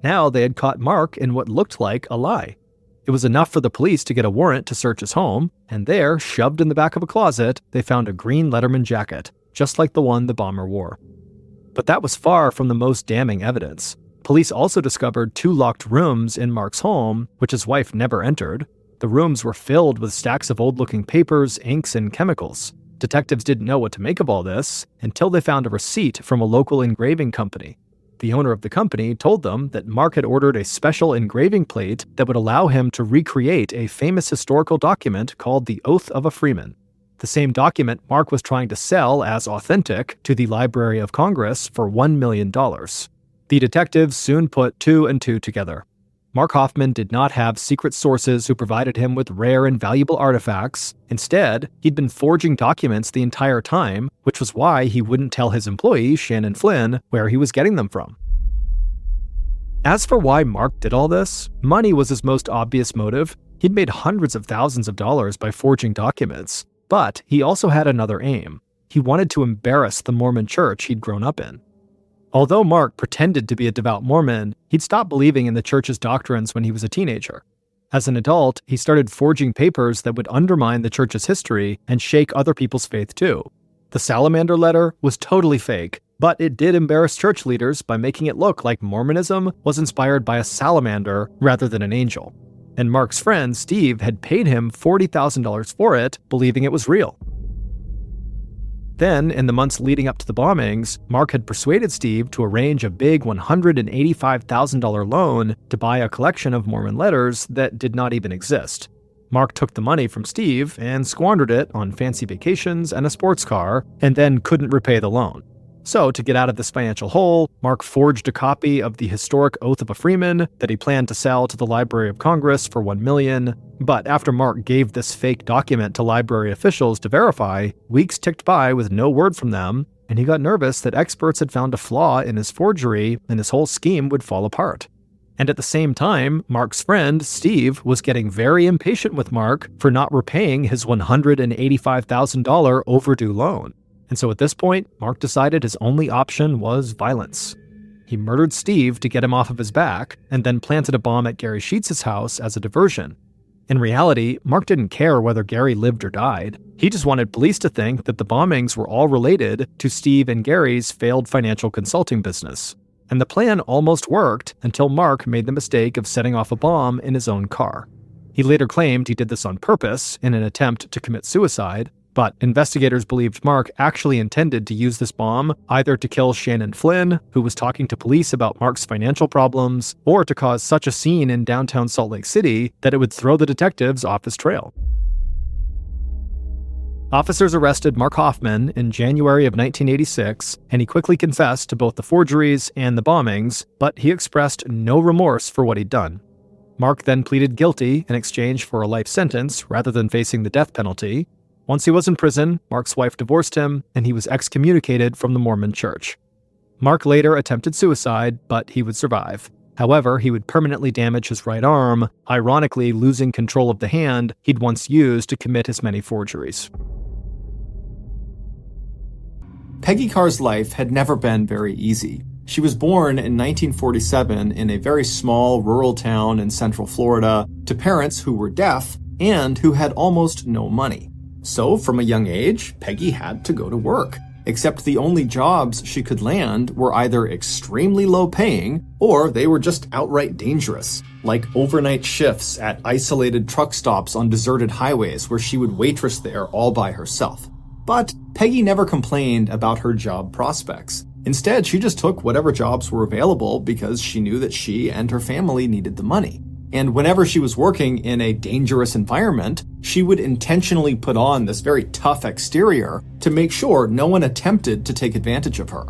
Now they had caught Mark in what looked like a lie. It was enough for the police to get a warrant to search his home, and there, shoved in the back of a closet, they found a green Letterman jacket, just like the one the bomber wore. But that was far from the most damning evidence. Police also discovered 2 locked rooms in Mark's home, which his wife never entered. The rooms were filled with stacks of old-looking papers, inks, and chemicals. Detectives didn't know what to make of all this until they found a receipt from a local engraving company. The owner of the company told them that Mark had ordered a special engraving plate that would allow him to recreate a famous historical document called the Oath of a Freeman. The same document Mark was trying to sell as authentic to the Library of Congress for $1 million. The detectives soon put 2 and 2 together. Mark Hoffman did not have secret sources who provided him with rare and valuable artifacts. Instead, he'd been forging documents the entire time, which was why he wouldn't tell his employee, Shannon Flynn, where he was getting them from. As for why Mark did all this, money was his most obvious motive. He'd made hundreds of thousands of dollars by forging documents, but he also had another aim. He wanted to embarrass the Mormon church he'd grown up in. Although Mark pretended to be a devout Mormon, he'd stopped believing in the church's doctrines when he was a teenager. As an adult, he started forging papers that would undermine the church's history and shake other people's faith too. The Salamander Letter was totally fake, but it did embarrass church leaders by making it look like Mormonism was inspired by a salamander rather than an angel. And Mark's friend, Steve, had paid him $40,000 for it, believing it was real. Then, in the months leading up to the bombings, Mark had persuaded Steve to arrange a big $185,000 loan to buy a collection of Mormon letters that did not even exist. Mark took the money from Steve and squandered it on fancy vacations and a sports car, and then couldn't repay the loan. So, to get out of this financial hole, Mark forged a copy of the historic Oath of a Freeman that he planned to sell to the Library of Congress for $1 million. But after Mark gave this fake document to library officials to verify, weeks ticked by with no word from them, and he got nervous that experts had found a flaw in his forgery and his whole scheme would fall apart. And at the same time, Mark's friend, Steve, was getting very impatient with Mark for not repaying his $185,000 overdue loan. And so at this point, Mark decided his only option was violence. He murdered Steve to get him off of his back, and then planted a bomb at Gary Sheets' house as a diversion. In reality, Mark didn't care whether Gary lived or died. He just wanted police to think that the bombings were all related to Steve and Gary's failed financial consulting business. And the plan almost worked until Mark made the mistake of setting off a bomb in his own car. He later claimed he did this on purpose in an attempt to commit suicide, but investigators believed Mark actually intended to use this bomb either to kill Shannon Flynn, who was talking to police about Mark's financial problems, or to cause such a scene in downtown Salt Lake City that it would throw the detectives off his trail. Officers arrested Mark Hoffman in January of 1986, and he quickly confessed to both the forgeries and the bombings, but he expressed no remorse for what he'd done. Mark then pleaded guilty in exchange for a life sentence rather than facing the death penalty. Once he was in prison, Mark's wife divorced him, and he was excommunicated from the Mormon Church. Mark later attempted suicide, but he would survive. However, he would permanently damage his right arm, ironically losing control of the hand he'd once used to commit his many forgeries.
Peggy Carr's life had never been very easy. She was born in 1947 in a very small rural town in central Florida to parents who were deaf and who had almost no money. So, from a young age, Peggy had to go to work, except the only jobs she could land were either extremely low paying, or they were just outright dangerous, like overnight shifts at isolated truck stops on deserted highways where she would waitress there all by herself. But Peggy never complained about her job prospects. Instead, she just took whatever jobs were available because she knew that she and her family needed the money. And whenever she was working in a dangerous environment, she would intentionally put on this very tough exterior to make sure no one attempted to take advantage of her.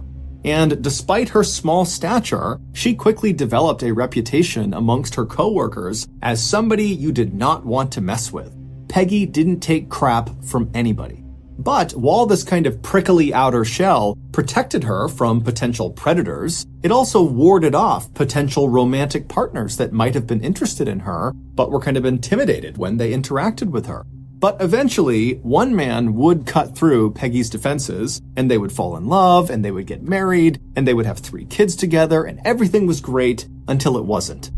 And despite her small stature, she quickly developed a reputation amongst her coworkers as somebody you did not want to mess with. Peggy didn't take crap from anybody. But while this kind of prickly outer shell protected her from potential predators, it also warded off potential romantic partners that might have been interested in her, but were kind of intimidated when they interacted with her. But eventually, one man would cut through Peggy's defenses, and they would fall in love, and they would get married, and they would have 3 kids together, and everything was great until it wasn't.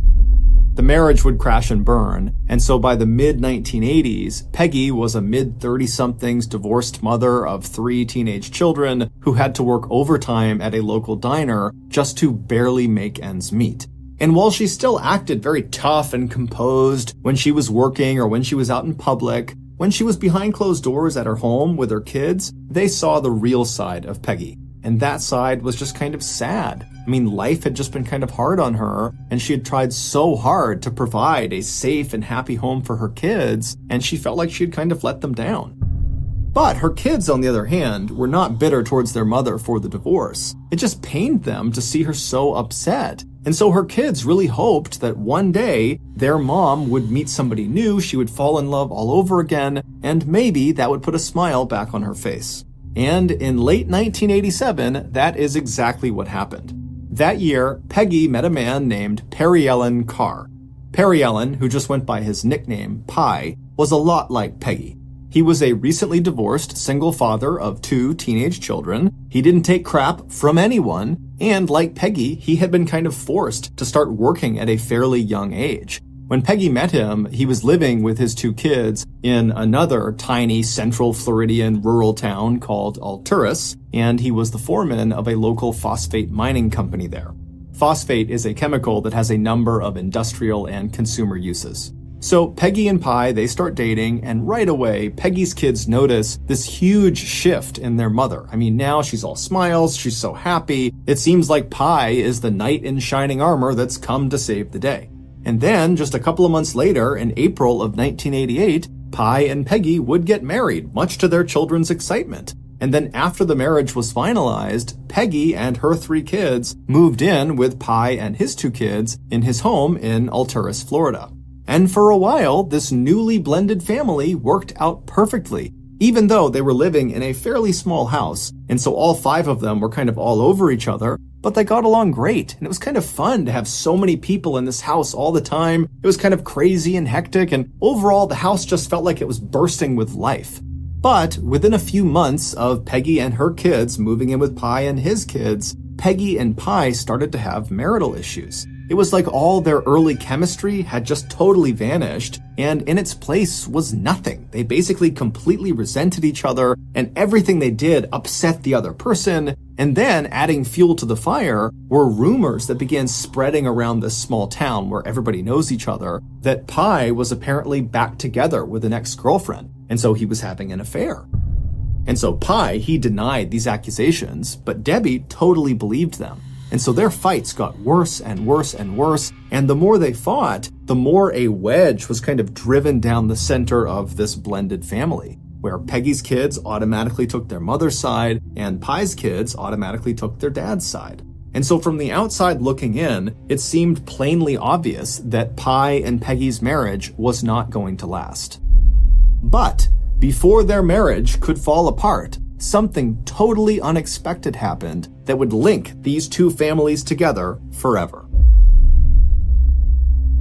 The marriage would crash and burn, and so by the mid-1980s, Peggy was a mid-30-somethings divorced mother of 3 teenage children who had to work overtime at a local diner just to barely make ends meet. And while she still acted very tough and composed when she was working or when she was out in public, when she was behind closed doors at her home with her kids, they saw the real side of Peggy. And that side was just kind of sad. I mean, life had just been kind of hard on her, and she had tried so hard to provide a safe and happy home for her kids, and she felt like she had kind of let them down. But her kids, on the other hand, were not bitter towards their mother for the divorce. It just pained them to see her so upset. And so her kids really hoped that one day their mom would meet somebody new, she would fall in love all over again, and maybe that would put a smile back on her face. And in late 1987, that is exactly what happened. That year, Peggy met a man named Perry Ellen Carr. Perry Ellen, who just went by his nickname, Pie, was a lot like Peggy. He was a recently divorced single father of 2 teenage children. He didn't take crap from anyone, and like Peggy, he had been kind of forced to start working at a fairly young age. When Peggy met him, he was living with his 2 kids in another tiny central Floridian rural town called Alturas, and he was the foreman of a local phosphate mining company there. Phosphate is a chemical that has a number of industrial and consumer uses. So Peggy and Pye, they start dating, and right away, Peggy's kids notice this huge shift in their mother. I mean, now she's all smiles, she's so happy. It seems like Pye is the knight in shining armor that's come to save the day. And then, just a couple of months later, in April of 1988, Pye and Peggy would get married, much to their children's excitement. And then after the marriage was finalized, Peggy and her 3 kids moved in with Pye and his 2 kids in his home in Alturas, Florida. And for a while, this newly blended family worked out perfectly, even though they were living in a fairly small house. And so all 5 of them were kind of all over each other, but they got along great. And it was kind of fun to have so many people in this house all the time. It was kind of crazy and hectic, and overall the house just felt like it was bursting with life. But within a few months of Peggy and her kids moving in with Pye and his kids, Peggy and Pye started to have marital issues. It was like all their early chemistry had just totally vanished, and in its place was nothing. They basically completely resented each other, and everything they did upset the other person. And then, adding fuel to the fire, were rumors that began spreading around this small town where everybody knows each other, that Pye was apparently back together with an ex-girlfriend, and so he was having an affair. And so Pye, he denied these accusations, but Debbie totally believed them. And so their fights got worse and worse and worse, and the more they fought, the more a wedge was kind of driven down the center of this blended family, where Peggy's kids automatically took their mother's side, and Pye's kids automatically took their dad's side. And so from the outside looking in, it seemed plainly obvious that Pye and Peggy's marriage was not going to last. But before their marriage could fall apart, something totally unexpected happened that would link these 2 families together forever.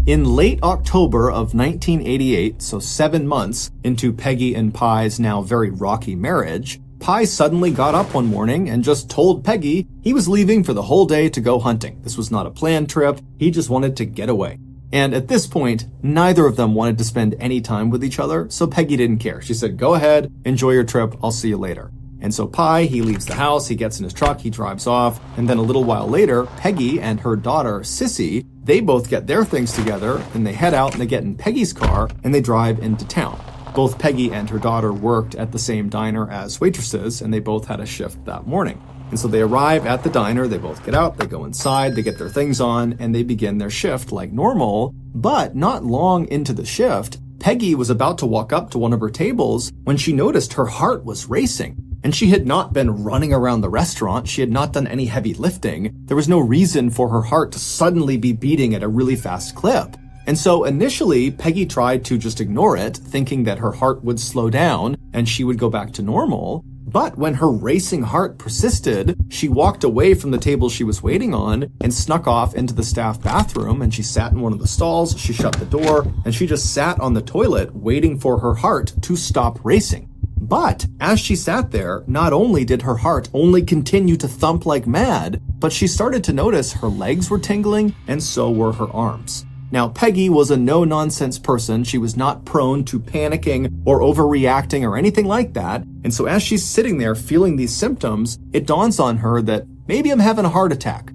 In late October of 1988, so 7 months into Peggy and Pye's now very rocky marriage, Pye suddenly got up one morning and just told Peggy he was leaving for the whole day to go hunting. This was not a planned trip, he just wanted to get away. And at this point, neither of them wanted to spend any time with each other, so Peggy didn't care. She said, "Go ahead, enjoy your trip, I'll see you later." And so Pye, he leaves the house, he gets in his truck, he drives off, and then a little while later, Peggy and her daughter, Sissy, they both get their things together, and they head out and they get in Peggy's car, and they drive into town. Both Peggy and her daughter worked at the same diner as waitresses, and they both had a shift that morning. And so they arrive at the diner, they both get out, they go inside, they get their things on, and they begin their shift like normal. But not long into the shift, Peggy was about to walk up to one of her tables when she noticed her heart was racing. And she had not been running around the restaurant, she had not done any heavy lifting. There was no reason for her heart to suddenly be beating at a really fast clip. And so initially, Peggy tried to just ignore it, thinking that her heart would slow down and she would go back to normal. But when her racing heart persisted, she walked away from the table she was waiting on and snuck off into the staff bathroom, and she sat in one of the stalls, she shut the door, and she just sat on the toilet waiting for her heart to stop racing. But as she sat there, not only did her heart only continue to thump like mad, but she started to notice her legs were tingling and so were her arms. Now, Peggy was a no-nonsense person. She was not prone to panicking or overreacting or anything like that. And so as she's sitting there feeling these symptoms, it dawns on her that maybe I'm having a heart attack.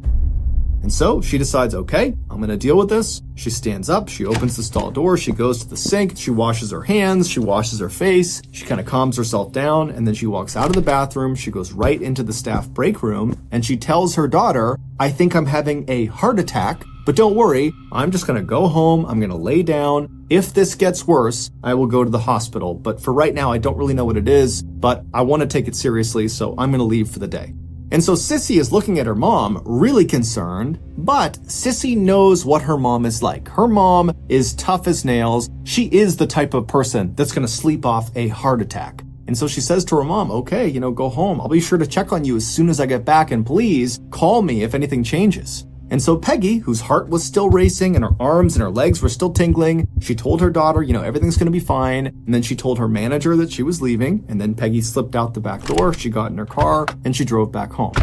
And so she decides, okay, I'm going to deal with this. She stands up, she opens the stall door, she goes to the sink, she washes her hands, she washes her face, she kind of calms herself down, and then she walks out of the bathroom, she goes right into the staff break room, and she tells her daughter, I think I'm having a heart attack, but don't worry, I'm just going to go home, I'm going to lay down. If this gets worse, I will go to the hospital, but for right now, I don't really know what it is, but I want to take it seriously, so I'm going to leave for the day. And so Sissy is looking at her mom, really concerned, but Sissy knows what her mom is like. Her mom is tough as nails. She is the type of person that's going to sleep off a heart attack. And so she says to her mom, okay, go home. I'll be sure to check on you as soon as I get back, and please call me if anything changes. And so Peggy, whose heart was still racing and her arms and her legs were still tingling, she told her daughter, everything's going to be fine. And then she told her manager that she was leaving. And then Peggy slipped out the back door, she got in her car, and she drove back home.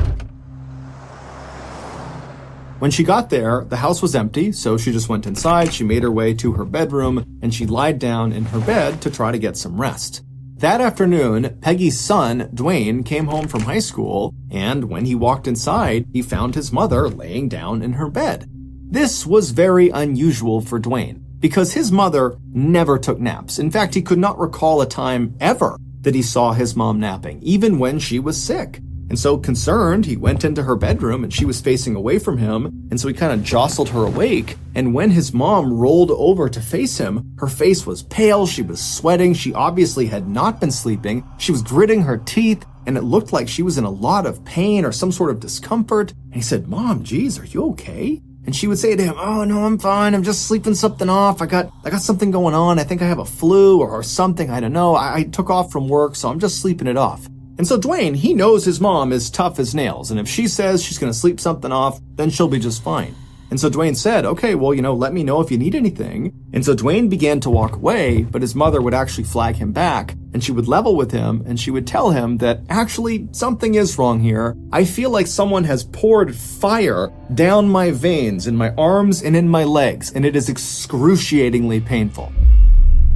When she got there, the house was empty, so she just went inside, she made her way to her bedroom, and she lied down in her bed to try to get some rest. That afternoon, Peggy's son, Dwayne, came home from high school, and when he walked inside, he found his mother laying down in her bed. This was very unusual for Dwayne. because his mother never took naps. In fact, he could not recall a time ever that he saw his mom napping, even when she was sick. And so concerned, he went into her bedroom and she was facing away from him. And so he kind of jostled her awake. And when his mom rolled over to face him, her face was pale. She was sweating. She obviously had not been sleeping. She was gritting her teeth and it looked like she was in a lot of pain or some sort of discomfort. And he said, "Mom, geez, are you okay?" And she would say to him, "Oh, no, I'm fine. I'm just sleeping something off. I got something going on. I think I have a flu or something. I don't know. I took off from work, so I'm just sleeping it off." And so Dwayne, he knows his mom is tough as nails. And if she says she's going to sleep something off, then she'll be just fine. And so Dwayne said, "Okay, well, let me know if you need anything." And so Dwayne began to walk away, but his mother would actually flag him back and she would level with him and she would tell him that actually something is wrong here. I feel like someone has poured fire down my veins in my arms and in my legs, and it is excruciatingly painful.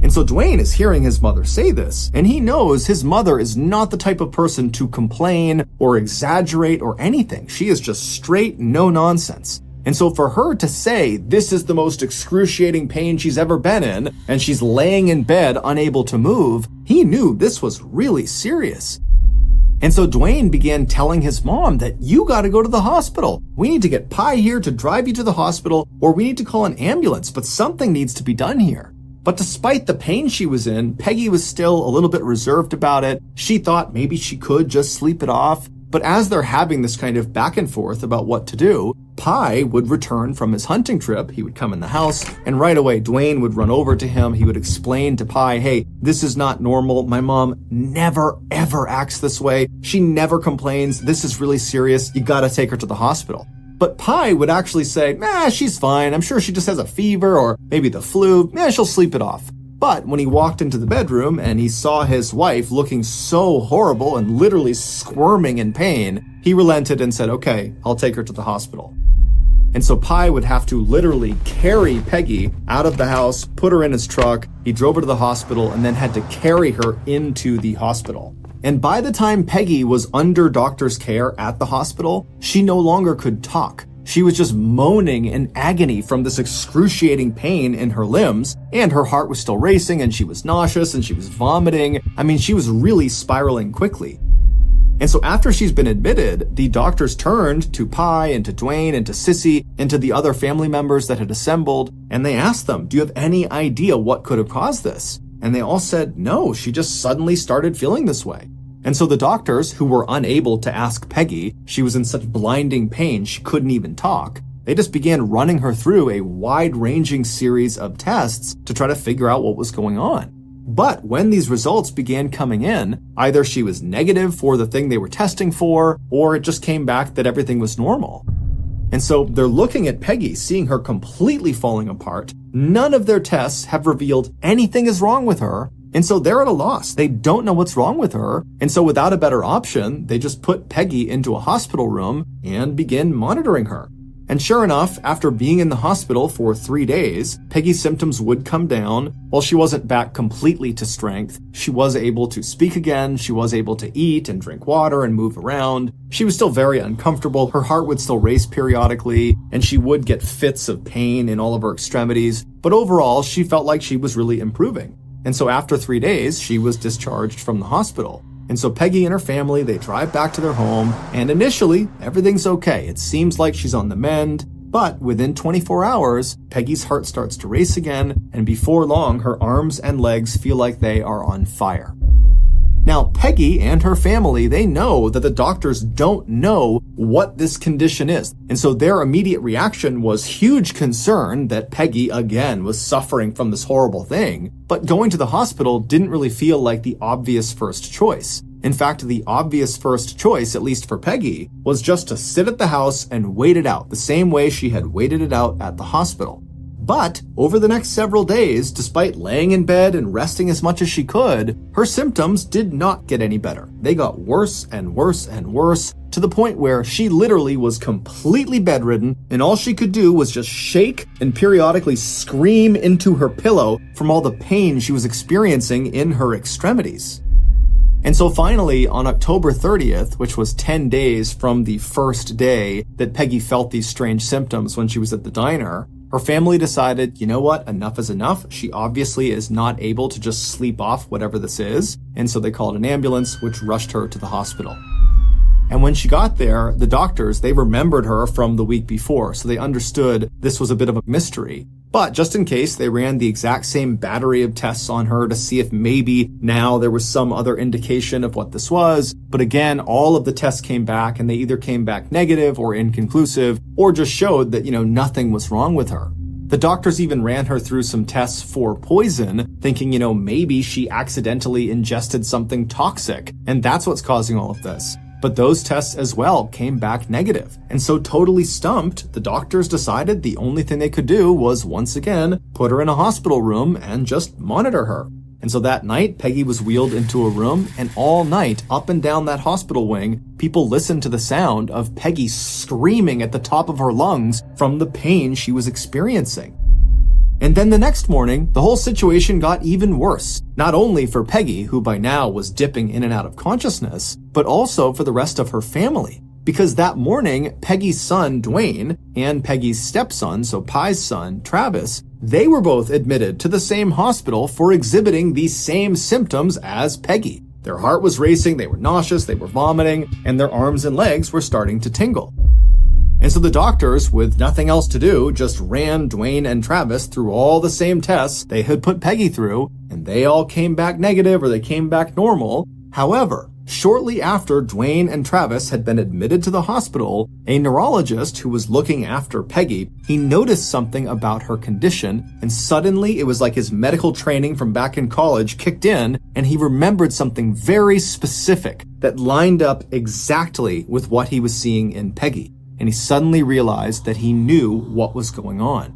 And so Dwayne is hearing his mother say this, and he knows his mother is not the type of person to complain or exaggerate or anything. She is just straight, no nonsense. And so for her to say this is the most excruciating pain she's ever been in, and she's laying in bed unable to move, he knew this was really serious. And so Dwayne began telling his mom that you got to go to the hospital. We need to get Pi here to drive you to the hospital, or we need to call an ambulance, but something needs to be done here. But despite the pain she was in, Peggy was still a little bit reserved about it. She thought maybe she could just sleep it off. But as they're having this kind of back and forth about what to do, Pi would return from his hunting trip. He would come in the house, and right away Dwayne would run over to him. He would explain to Pi, "Hey, this is not normal. My mom never, ever acts this way. She never complains. This is really serious. You gotta take her to the hospital." But Pi would actually say, "She's fine. I'm sure she just has a fever or maybe the flu. She'll sleep it off." But when he walked into the bedroom and he saw his wife looking so horrible and literally squirming in pain, he relented and said, "Okay, I'll take her to the hospital." And so Pi would have to literally carry Peggy out of the house, put her in his truck. He drove her to the hospital and then had to carry her into the hospital. And by the time Peggy was under doctor's care at the hospital, she no longer could talk. She was just moaning in agony from this excruciating pain in her limbs, and her heart was still racing, and she was nauseous, and she was vomiting. I mean, she was really spiraling quickly. And so after she's been admitted, the doctors turned to Pi and to Dwayne and to Sissy and to the other family members that had assembled, and they asked them, "Do you have any idea what could have caused this?" And they all said, "No, she just suddenly started feeling this way." And so the doctors, who were unable to ask Peggy, she was in such blinding pain she couldn't even talk, they just began running her through a wide-ranging series of tests to try to figure out what was going on. But when these results began coming in, either she was negative for the thing they were testing for, or it just came back that everything was normal. And so they're looking at Peggy, seeing her completely falling apart. None of their tests have revealed anything is wrong with her. And so they're at a loss. They don't know what's wrong with her. And so without a better option, they just put Peggy into a hospital room and begin monitoring her. And sure enough, after being in the hospital for 3 days, Peggy's symptoms would come down. While she wasn't back completely to strength, she was able to speak again. She was able to eat and drink water and move around. She was still very uncomfortable. Her heart would still race periodically, and she would get fits of pain in all of her extremities. But overall, she felt like she was really improving. And so after 3 days, she was discharged from the hospital. And so Peggy and her family, they drive back to their home, and initially, everything's okay. It seems like she's on the mend, but within 24 hours, Peggy's heart starts to race again, and before long, her arms and legs feel like they are on fire. Now, Peggy and her family, they know that the doctors don't know what this condition is. And so their immediate reaction was huge concern that Peggy, again, was suffering from this horrible thing. But going to the hospital didn't really feel like the obvious first choice. In fact, the obvious first choice, at least for Peggy, was just to sit at the house and wait it out, the same way she had waited it out at the hospital. But over the next several days, despite laying in bed and resting as much as she could, her symptoms did not get any better. They got worse and worse and worse, to the point where she literally was completely bedridden, and all she could do was just shake and periodically scream into her pillow from all the pain she was experiencing in her extremities. And so finally, on October 30th, which was 10 days from the first day that Peggy felt these strange symptoms when she was at the diner, Her family decided, you know what, enough is enough. She obviously is not able to just sleep off whatever this is, and so they called an ambulance, which rushed her to the hospital. And when she got there, the doctors, they remembered her from the week before, so they understood this was a bit of a mystery. But just in case, they ran the exact same battery of tests on her to see if maybe now there was some other indication of what this was. But again, all of the tests came back, and they either came back negative or inconclusive, or just showed that, nothing was wrong with her. The doctors even ran her through some tests for poison, thinking, maybe she accidentally ingested something toxic, and that's what's causing all of this. But those tests as well came back negative. And so totally stumped, the doctors decided the only thing they could do was once again put her in a hospital room and just monitor her. And so that night, Peggy was wheeled into a room, and all night, up and down that hospital wing, people listened to the sound of Peggy screaming at the top of her lungs from the pain she was experiencing. And then the next morning, the whole situation got even worse, not only for Peggy, who by now was dipping in and out of consciousness, but also for the rest of her family. Because that morning, Peggy's son, Dwayne, and Peggy's stepson, so Pi's son, Travis, they were both admitted to the same hospital for exhibiting these same symptoms as Peggy. Their heart was racing, they were nauseous, they were vomiting, and their arms and legs were starting to tingle. And so the doctors, with nothing else to do, just ran Dwayne and Travis through all the same tests they had put Peggy through, and they all came back negative or they came back normal. However, shortly after Dwayne and Travis had been admitted to the hospital, a neurologist who was looking after Peggy, he noticed something about her condition, and suddenly it was like his medical training from back in college kicked in, and he remembered something very specific that lined up exactly with what he was seeing in Peggy. And he suddenly realized that he knew what was going on.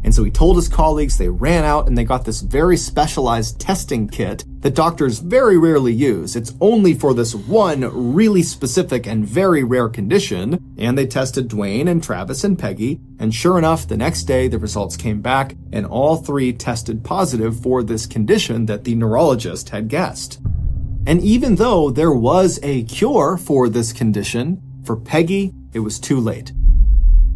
And so he told his colleagues, they ran out and they got this very specialized testing kit that doctors very rarely use. It's only for this one really specific and very rare condition. And they tested Dwayne and Travis and Peggy. And sure enough, the next day the results came back and all three tested positive for this condition that the neurologist had guessed. And even though there was a cure for this condition, for Peggy, it was too late.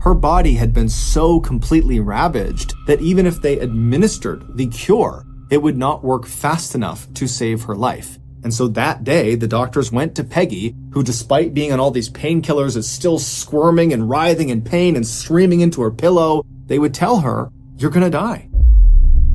Her body had been so completely ravaged that even if they administered the cure, it would not work fast enough to save her life. And so that day, the doctors went to Peggy, who despite being on all these painkillers is still squirming and writhing in pain and screaming into her pillow. They would tell her, "You're gonna die.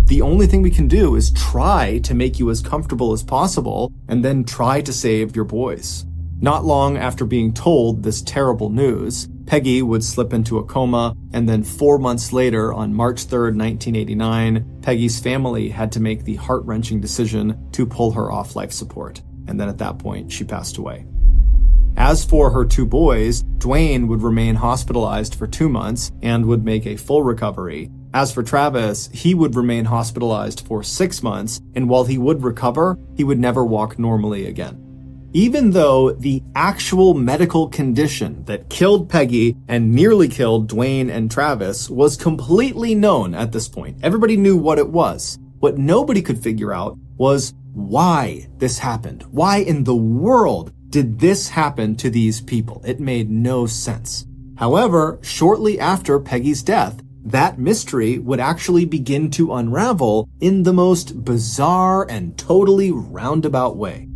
The only thing we can do is try to make you as comfortable as possible and then try to save your boys." Not long after being told this terrible news, Peggy would slip into a coma, and then 4 months later, on March 3rd, 1989, Peggy's family had to make the heart-wrenching decision to pull her off life support. And then at that point, she passed away. As for her two boys, Dwayne would remain hospitalized for 2 months and would make a full recovery. As for Travis, he would remain hospitalized for 6 months, and while he would recover, he would never walk normally again. Even though the actual medical condition that killed Peggy and nearly killed Dwayne and Travis was completely known at this point. Everybody knew what it was. What nobody could figure out was why this happened. Why in the world did this happen to these people? It made no sense. However, shortly after Peggy's death, that mystery would actually begin to unravel in the most bizarre and totally roundabout way.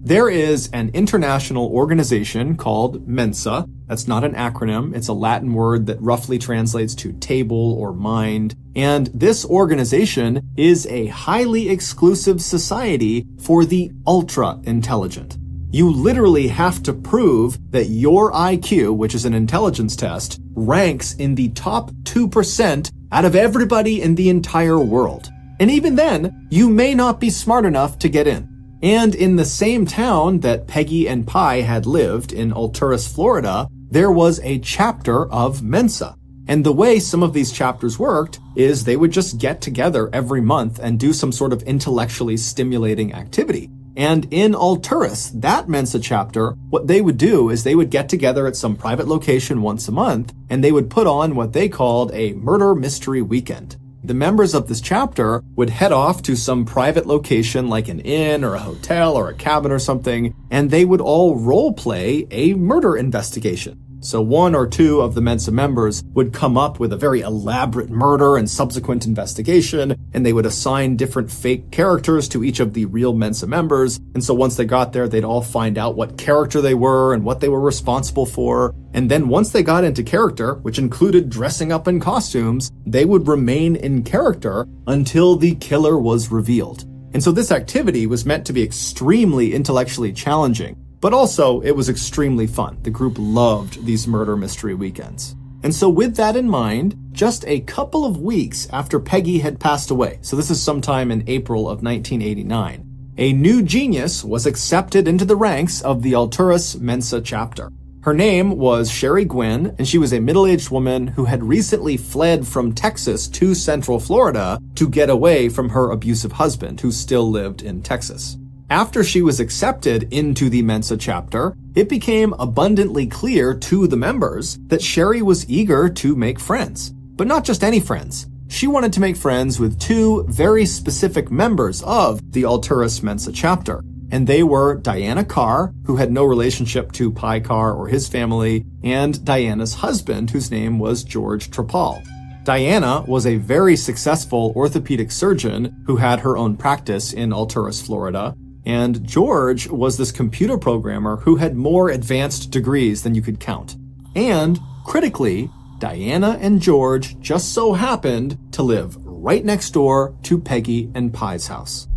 There is an international organization called Mensa. That's not an acronym. It's a Latin word that roughly translates to table or mind. And this organization is a highly exclusive society for the ultra intelligent. You literally have to prove that your IQ, which is an intelligence test, ranks in the top 2% out of everybody in the entire world. And even then, you may not be smart enough to get in. And in the same town that Peggy and Pi had lived in Alturas, Florida, there was a chapter of Mensa. And the way some of these chapters worked is they would just get together every month and do some sort of intellectually stimulating activity. And in Alturas, that Mensa chapter, what they would do is they would get together at some private location once a month, and they would put on what they called a murder mystery weekend. the members of this chapter would head off to some private location like an inn or a hotel or a cabin or something, and they would all role play a murder investigation. So one or two of the Mensa members would come up with a very elaborate murder and subsequent investigation, and they would assign different fake characters to each of the real Mensa members. And so once they got there, they'd all find out what character they were and what they were responsible for. And then once they got into character, which included dressing up in costumes, they would remain in character until the killer was revealed. And so this activity was meant to be extremely intellectually challenging. But also, it was extremely fun. The group loved these murder mystery weekends. And so with that in mind, just a couple of weeks after Peggy had passed away, so this is sometime in April of 1989, a new genius was accepted into the ranks of the Alturas Mensa chapter. Her name was Sherry Gwynn, and she was a middle-aged woman who had recently fled from Texas to Central Florida to get away from her abusive husband, who still lived in Texas. After she was accepted into the Mensa chapter, it became abundantly clear to the members that Sherry was eager to make friends. But not just any friends. She wanted to make friends with two very specific members of the Alturas Mensa chapter. And they were Diana Carr, who had no relationship to Pi Carr or his family, and Diana's husband, whose name was George Trapal. Diana was a very successful orthopedic surgeon who had her own practice in Alturas, Florida. And George was this computer programmer who had more advanced degrees than you could count. And, critically, Diana and George just so happened to live right next door to Peggy and Pi's house.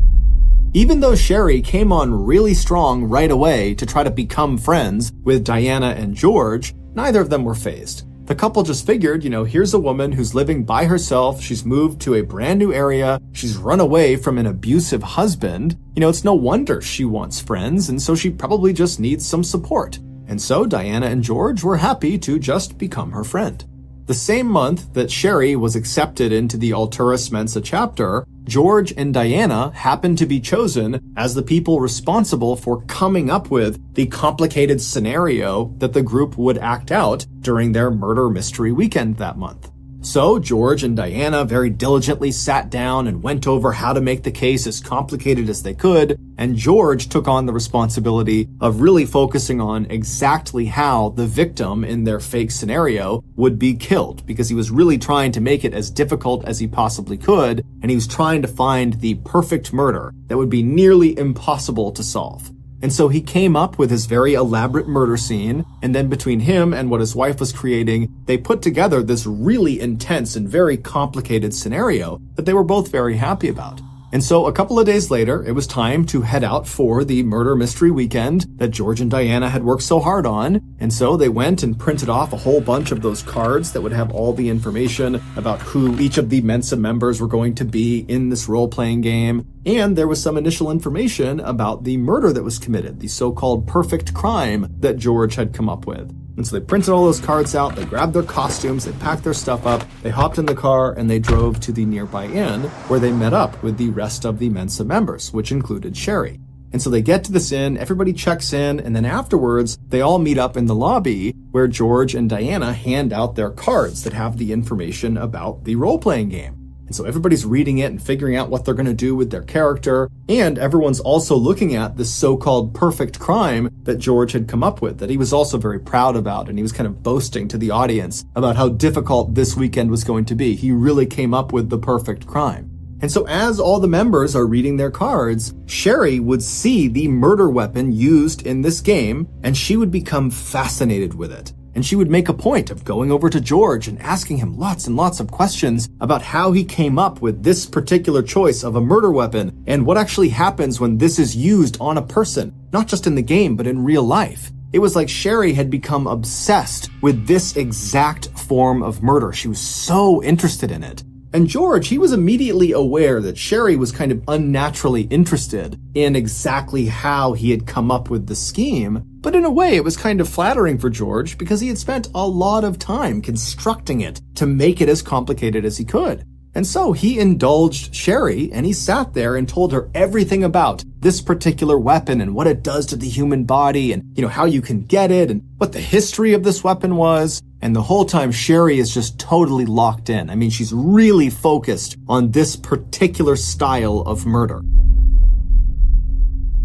Even though Sherry came on really strong right away to try to become friends with Diana and George, neither of them were fazed. The couple just figured, here's a woman who's living by herself, she's moved to a brand new area, she's run away from an abusive husband. It's no wonder she wants friends, and so she probably just needs some support. And so Diana and George were happy to just become her friend. The same month that Sherry was accepted into the Alturas Mensa chapter, George and Diana happened to be chosen as the people responsible for coming up with the complicated scenario that the group would act out during their murder mystery weekend that month. So George and Diana very diligently sat down and went over how to make the case as complicated as they could, and George took on the responsibility of really focusing on exactly how the victim in their fake scenario would be killed, because he was really trying to make it as difficult as he possibly could, and he was trying to find the perfect murder that would be nearly impossible to solve. And so he came up with his very elaborate murder scene, and then between him and what his wife was creating, they put together this really intense and very complicated scenario that they were both very happy about. And so a couple of days later, it was time to head out for the murder mystery weekend that George and Diana had worked so hard on. And so they went and printed off a whole bunch of those cards that would have all the information about who each of the Mensa members were going to be in this role-playing game. And there was some initial information about the murder that was committed, the so-called perfect crime that George had come up with. And so they printed all those cards out, they grabbed their costumes, they packed their stuff up, they hopped in the car, and they drove to the nearby inn where they met up with the rest of the Mensa members, which included Sherry. And so they get to this inn, everybody checks in, and then afterwards, they all meet up in the lobby where George and Diana hand out their cards that have the information about the role-playing game. And so everybody's reading it and figuring out what they're going to do with their character. And everyone's also looking at this so-called perfect crime that George had come up with, that he was also very proud about. And he was kind of boasting to the audience about how difficult this weekend was going to be. He really came up with the perfect crime. And so as all the members are reading their cards, Sherry would see the murder weapon used in this game, and she would become fascinated with it. And she would make a point of going over to George and asking him lots and lots of questions about how he came up with this particular choice of a murder weapon and what actually happens when this is used on a person, not just in the game, but in real life. It was like Sherry had become obsessed with this exact form of murder. She was so interested in it. And George, he was immediately aware that Sherry was kind of unnaturally interested in exactly how he had come up with the scheme. But in a way, it was kind of flattering for George because he had spent a lot of time constructing it to make it as complicated as he could. And so he indulged Sherry, and he sat there and told her everything about this particular weapon and what it does to the human body and, how you can get it and what the history of this weapon was. And the whole time Sherry is just totally locked in. I mean, she's really focused on this particular style of murder.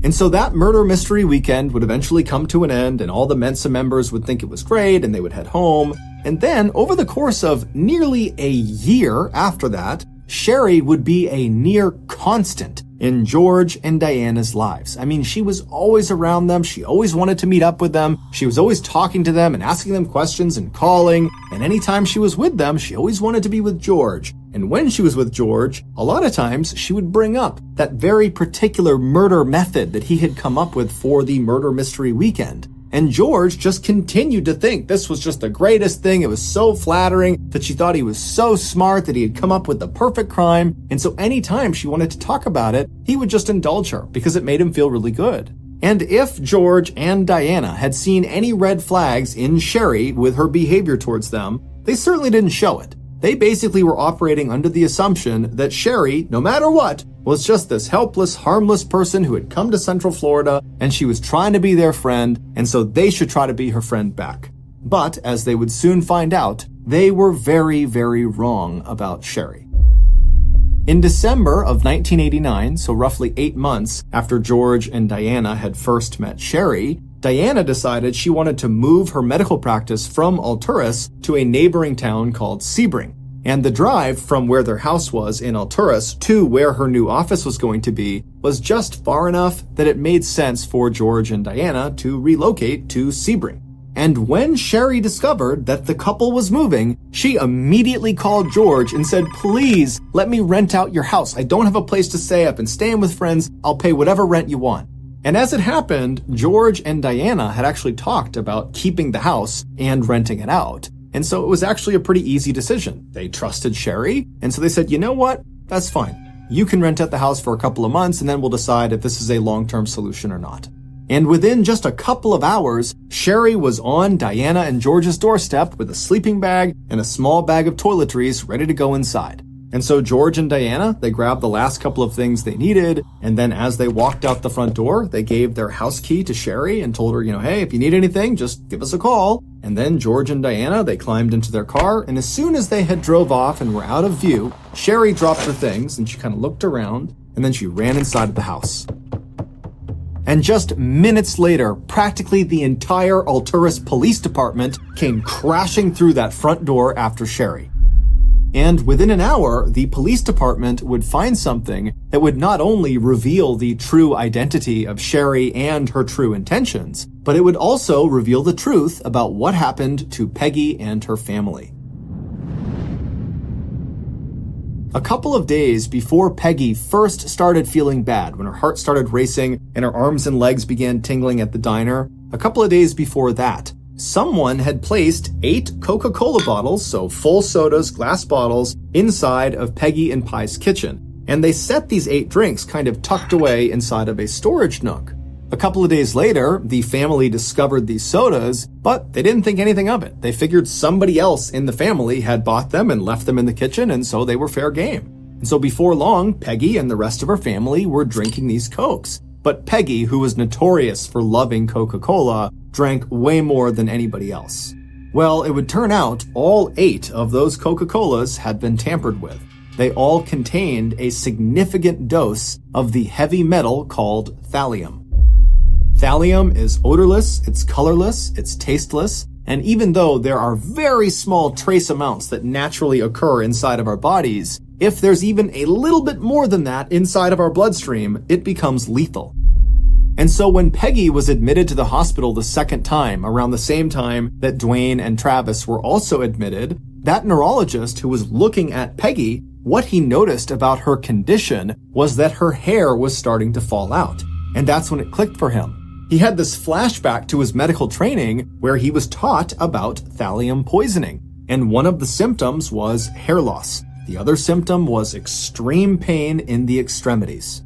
And so that murder mystery weekend would eventually come to an end, and all the Mensa members would think it was great and they would head home. And then over the course of nearly a year after that, Sherry would be a near constant in George and Diana's lives. I mean, she was always around them. She always wanted to meet up with them. She was always talking to them and asking them questions and calling. And anytime she was with them, she always wanted to be with George. And when she was with George, a lot of times she would bring up that very particular murder method that he had come up with for the murder mystery weekend. And George just continued to think this was just the greatest thing. It was so flattering that she thought he was so smart that he had come up with the perfect crime. And so anytime she wanted to talk about it, he would just indulge her because it made him feel really good. And if George and Diana had seen any red flags in Sherry with her behavior towards them, they certainly didn't show it. They basically were operating under the assumption that Sherry, no matter what, was just this helpless, harmless person who had come to Central Florida and she was trying to be their friend, and so they should try to be her friend back. But, as they would soon find out, they were very, very wrong about Sherry. In December of 1989, so roughly 8 months after George and Diana had first met Sherry, Diana decided she wanted to move her medical practice from Alturas to a neighboring town called Sebring. And the drive from where their house was in Alturas to where her new office was going to be was just far enough that it made sense for George and Diana to relocate to Sebring. And when Sherry discovered that the couple was moving, she immediately called George and said, "Please let me rent out your house. I don't have a place to stay. I've been staying with friends. I'll pay whatever rent you want." And as it happened, George and Diana had actually talked about keeping the house and renting it out. And so it was actually a pretty easy decision. They trusted Sherry, and so they said, "You know what? That's fine. You can rent out the house for a couple of months, and then we'll decide if this is a long-term solution or not." And within just a couple of hours, Sherry was on Diana and George's doorstep with a sleeping bag and a small bag of toiletries ready to go inside. And so George and Diana, they grabbed the last couple of things they needed, and then as they walked out the front door, they gave their house key to Sherry and told her, "Hey, if you need anything, just give us a call." And then George and Diana, they climbed into their car, and as soon as they had drove off and were out of view, Sherry dropped her things, and she kind of looked around, and then she ran inside of the house. And just minutes later, practically the entire Alturas Police Department came crashing through that front door after Sherry. And within an hour, the police department would find something that would not only reveal the true identity of Sherry and her true intentions, but it would also reveal the truth about what happened to Peggy and her family. A couple of days before Peggy first started feeling bad, when her heart started racing and her arms and legs began tingling at the diner, a couple of days before that, someone had placed 8 Coca-Cola bottles, so full sodas, glass bottles, inside of Peggy and Pi's kitchen. And they set these 8 drinks kind of tucked away inside of a storage nook. A couple of days later, the family discovered these sodas, but they didn't think anything of it. They figured somebody else in the family had bought them and left them in the kitchen, and so they were fair game. And so before long, Peggy and the rest of her family were drinking these Cokes. But Peggy, who was notorious for loving Coca-Cola, drank way more than anybody else. Well, it would turn out all 8 of those Coca-Colas had been tampered with. They all contained a significant dose of the heavy metal called thallium. Thallium is odorless, it's colorless, it's tasteless, and even though there are very small trace amounts that naturally occur inside of our bodies, if there's even a little bit more than that inside of our bloodstream, it becomes lethal. And so when Peggy was admitted to the hospital the second time, around the same time that Dwayne and Travis were also admitted, that neurologist who was looking at Peggy, what he noticed about her condition was that her hair was starting to fall out. And that's when it clicked for him. He had this flashback to his medical training where he was taught about thallium poisoning. And one of the symptoms was hair loss. The other symptom was extreme pain in the extremities.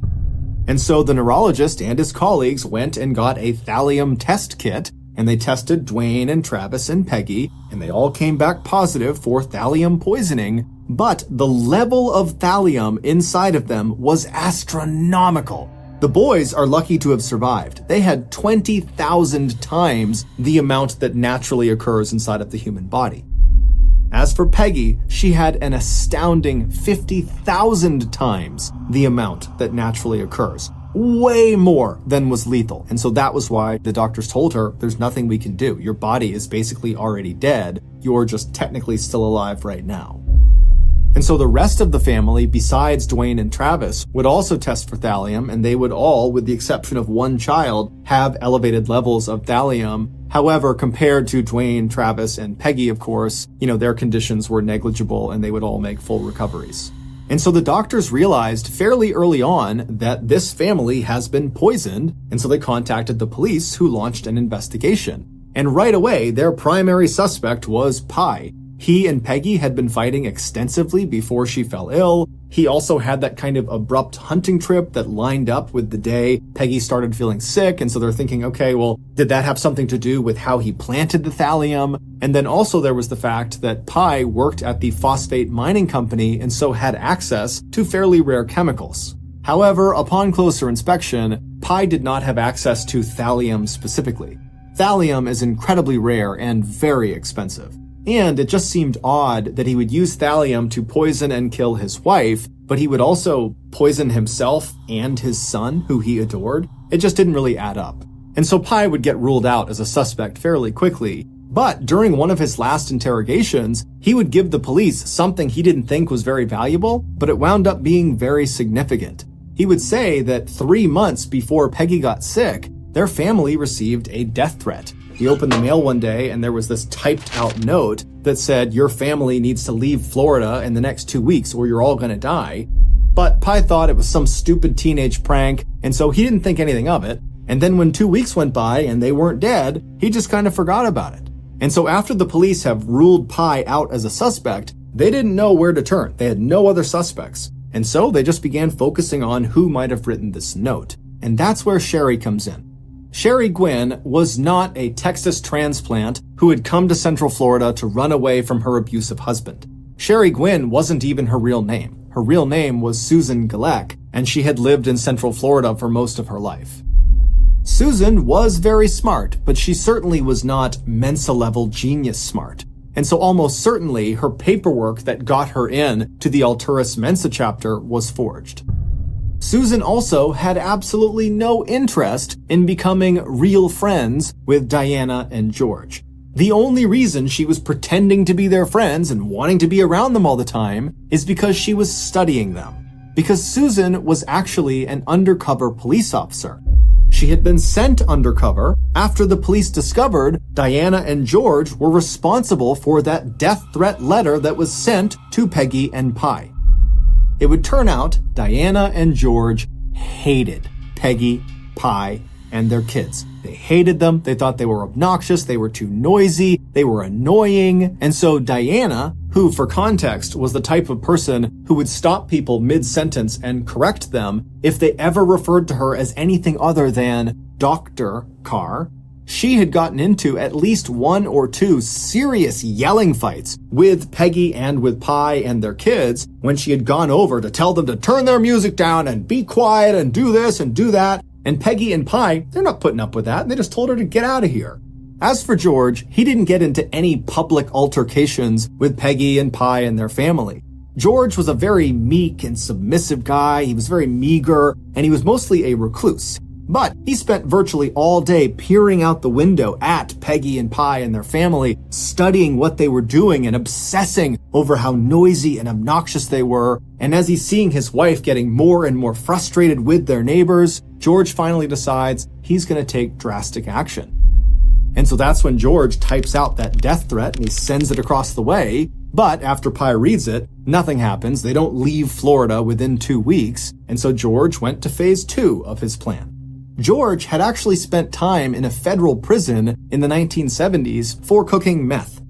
And so the neurologist and his colleagues went and got a thallium test kit, and they tested Dwayne and Travis and Peggy, and they all came back positive for thallium poisoning, but the level of thallium inside of them was astronomical. The boys are lucky to have survived. They had 20,000 times the amount that naturally occurs inside of the human body. As for Peggy, she had an astounding 50,000 times the amount that naturally occurs. Way more than was lethal. And so that was why the doctors told her, there's nothing we can do. Your body is basically already dead. You're just technically still alive right now. And so the rest of the family, besides Dwayne and Travis, would also test for thallium, and they would all, with the exception of one child, have elevated levels of thallium. However, compared to Dwayne, Travis, and Peggy, of course, their conditions were negligible and they would all make full recoveries. And so the doctors realized fairly early on that this family has been poisoned, and so they contacted the police, who launched an investigation. And right away, their primary suspect was Pi. He and Peggy had been fighting extensively before she fell ill. He also had that kind of abrupt hunting trip that lined up with the day Peggy started feeling sick, and so they're thinking, okay, well, did that have something to do with how he planted the thallium? And then also there was the fact that Pi worked at the phosphate mining company and so had access to fairly rare chemicals. However, upon closer inspection, Pi did not have access to thallium specifically. Thallium is incredibly rare and very expensive. And it just seemed odd that he would use thallium to poison and kill his wife, but he would also poison himself and his son, who he adored. It just didn't really add up. And so Pi would get ruled out as a suspect fairly quickly. But during one of his last interrogations, he would give the police something he didn't think was very valuable, but it wound up being very significant. He would say that 3 months before Peggy got sick, their family received a death threat. He opened the mail one day and there was this typed out note that said, your family needs to leave Florida in the next 2 weeks or you're all gonna die. But Pi thought it was some stupid teenage prank, and so he didn't think anything of it. And then when 2 weeks went by and they weren't dead, he just kind of forgot about it. And so after the police have ruled Pi out as a suspect, they didn't know where to turn. They had no other suspects. And so they just began focusing on who might have written this note. And that's where Sherry comes in. Sherry Gwynn was not a Texas transplant who had come to Central Florida to run away from her abusive husband. Sherry Gwynn wasn't even her real name. Her real name was Susan Galeck, and she had lived in Central Florida for most of her life. Susan was very smart, but she certainly was not Mensa-level genius smart. And so almost certainly her paperwork that got her in to the Alturas Mensa chapter was forged. Susan also had absolutely no interest in becoming real friends with Diana and George. The only reason she was pretending to be their friends and wanting to be around them all the time is because she was studying them. Because Susan was actually an undercover police officer. She had been sent undercover after the police discovered Diana and George were responsible for that death threat letter that was sent to Peggy and Pi. It would turn out Diana and George hated Peggy, Pi, and their kids. They hated them. They thought they were obnoxious. They were too noisy. They were annoying. And so Diana, who for context was the type of person who would stop people mid-sentence and correct them if they ever referred to her as anything other than Dr. Carr, she had gotten into at least 1 or 2 serious yelling fights with Peggy and with Pi and their kids when she had gone over to tell them to turn their music down and be quiet and do this and do that. And Peggy and Pi, they're not putting up with that. They just told her to get out of here. As for George, he didn't get into any public altercations with Peggy and Pi and their family. George was a very meek and submissive guy. He was very meager, and he was mostly a recluse. But he spent virtually all day peering out the window at Peggy and Pi and their family, studying what they were doing and obsessing over how noisy and obnoxious they were. And as he's seeing his wife getting more and more frustrated with their neighbors, George finally decides he's going to take drastic action. And so that's when George types out that death threat and he sends it across the way. But after Pi reads it, nothing happens. They don't leave Florida within 2 weeks. And so George went to phase 2 of his plan. George had actually spent time in a federal prison in the 1970s for cooking meth.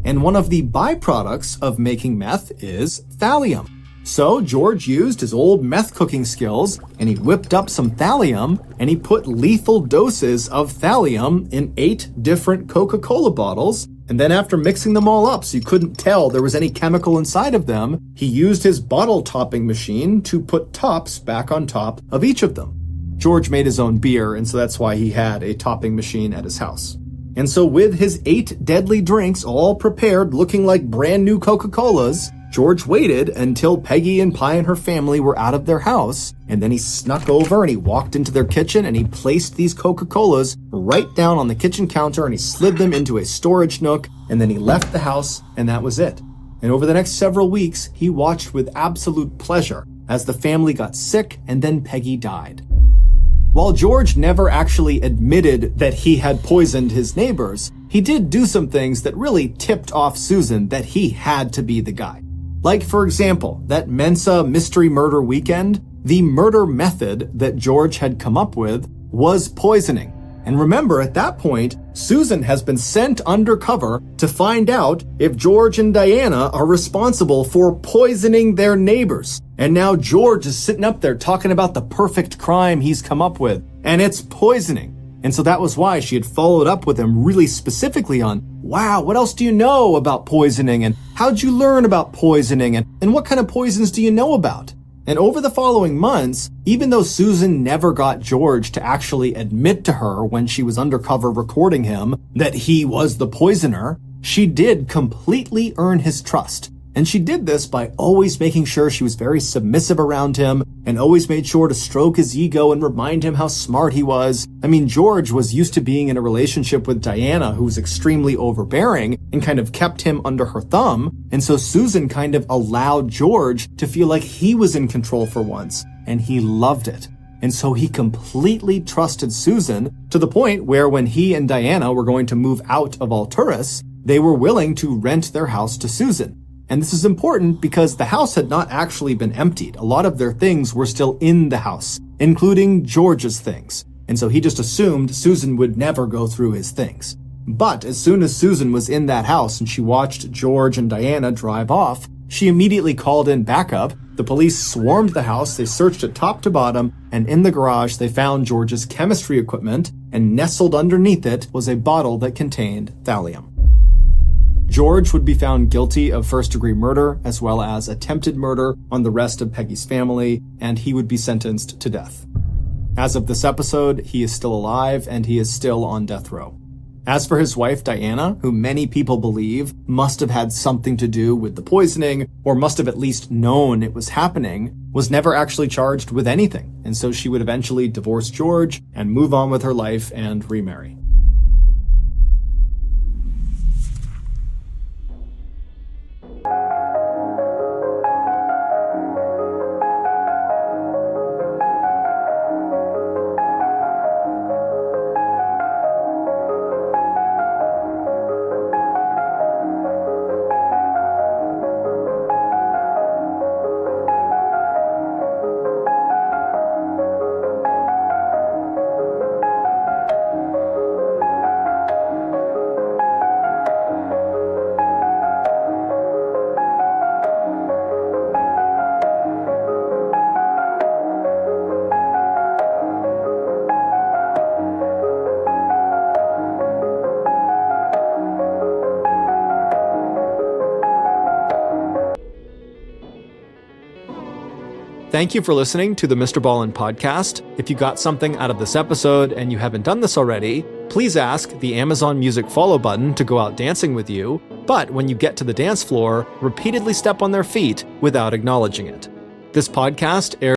And one of the byproducts of making meth is thallium. So George used his old meth cooking skills and he whipped up some thallium and he put lethal doses of thallium in 8 different Coca-Cola bottles. And then after mixing them all up so you couldn't tell there was any chemical inside of them, he used his bottle topping machine to put tops back on top of each of them. George made his own beer, and so that's why he had a topping machine at his house. And so with his 8 deadly drinks all prepared looking like brand new Coca-Colas, George waited until Peggy and Pi and her family were out of their house, and then he snuck over and he walked into their kitchen and he placed these Coca-Colas right down on the kitchen counter and he slid them into a storage nook, and then he left the house, and that was it. And over the next several weeks, he watched with absolute pleasure as the family got sick and then Peggy died. While George never actually admitted that he had poisoned his neighbors, he did do some things that really tipped off Susan that he had to be the guy. Like, for example, that Mensa mystery murder weekend, the murder method that George had come up with was poisoning. And remember, at that point, Susan has been sent undercover to find out if George and Diana are responsible for poisoning their neighbors. And now George is sitting up there talking about the perfect crime he's come up with, and it's poisoning. And so that was why she had followed up with him really specifically on, wow, what else do you know about poisoning? And how'd you learn about poisoning? And what kind of poisons do you know about? And over the following months, even though Susan never got George to actually admit to her when she was undercover recording him that he was the poisoner, she did completely earn his trust. And she did this by always making sure she was very submissive around him and always made sure to stroke his ego and remind him how smart he was. I mean, George was used to being in a relationship with Diana, who was extremely overbearing and kind of kept him under her thumb. And so Susan kind of allowed George to feel like he was in control for once, and he loved it. And so he completely trusted Susan to the point where when he and Diana were going to move out of Alturas, they were willing to rent their house to Susan. And this is important because the house had not actually been emptied. A lot of their things were still in the house, including George's things. And so he just assumed Susan would never go through his things. But as soon as Susan was in that house and she watched George and Diana drive off, she immediately called in backup. The police swarmed the house, they searched it top to bottom, and in the garage they found George's chemistry equipment, and nestled underneath it was a bottle that contained thallium. George would be found guilty of first-degree murder as well as attempted murder on the rest of Peggy's family, and he would be sentenced to death. As of this episode, he is still alive and he is still on death row. As for his wife, Diana, who many people believe must have had something to do with the poisoning, or must have at least known it was happening, was never actually charged with anything, and so she would eventually divorce George and move on with her life and remarry. Thank you for listening to the MrBallen's podcast. If you got something out of this episode and you haven't done this already, please ask the Amazon Music follow button to go out dancing with you, but when you get to the dance floor, repeatedly step on their feet without acknowledging it. This podcast airs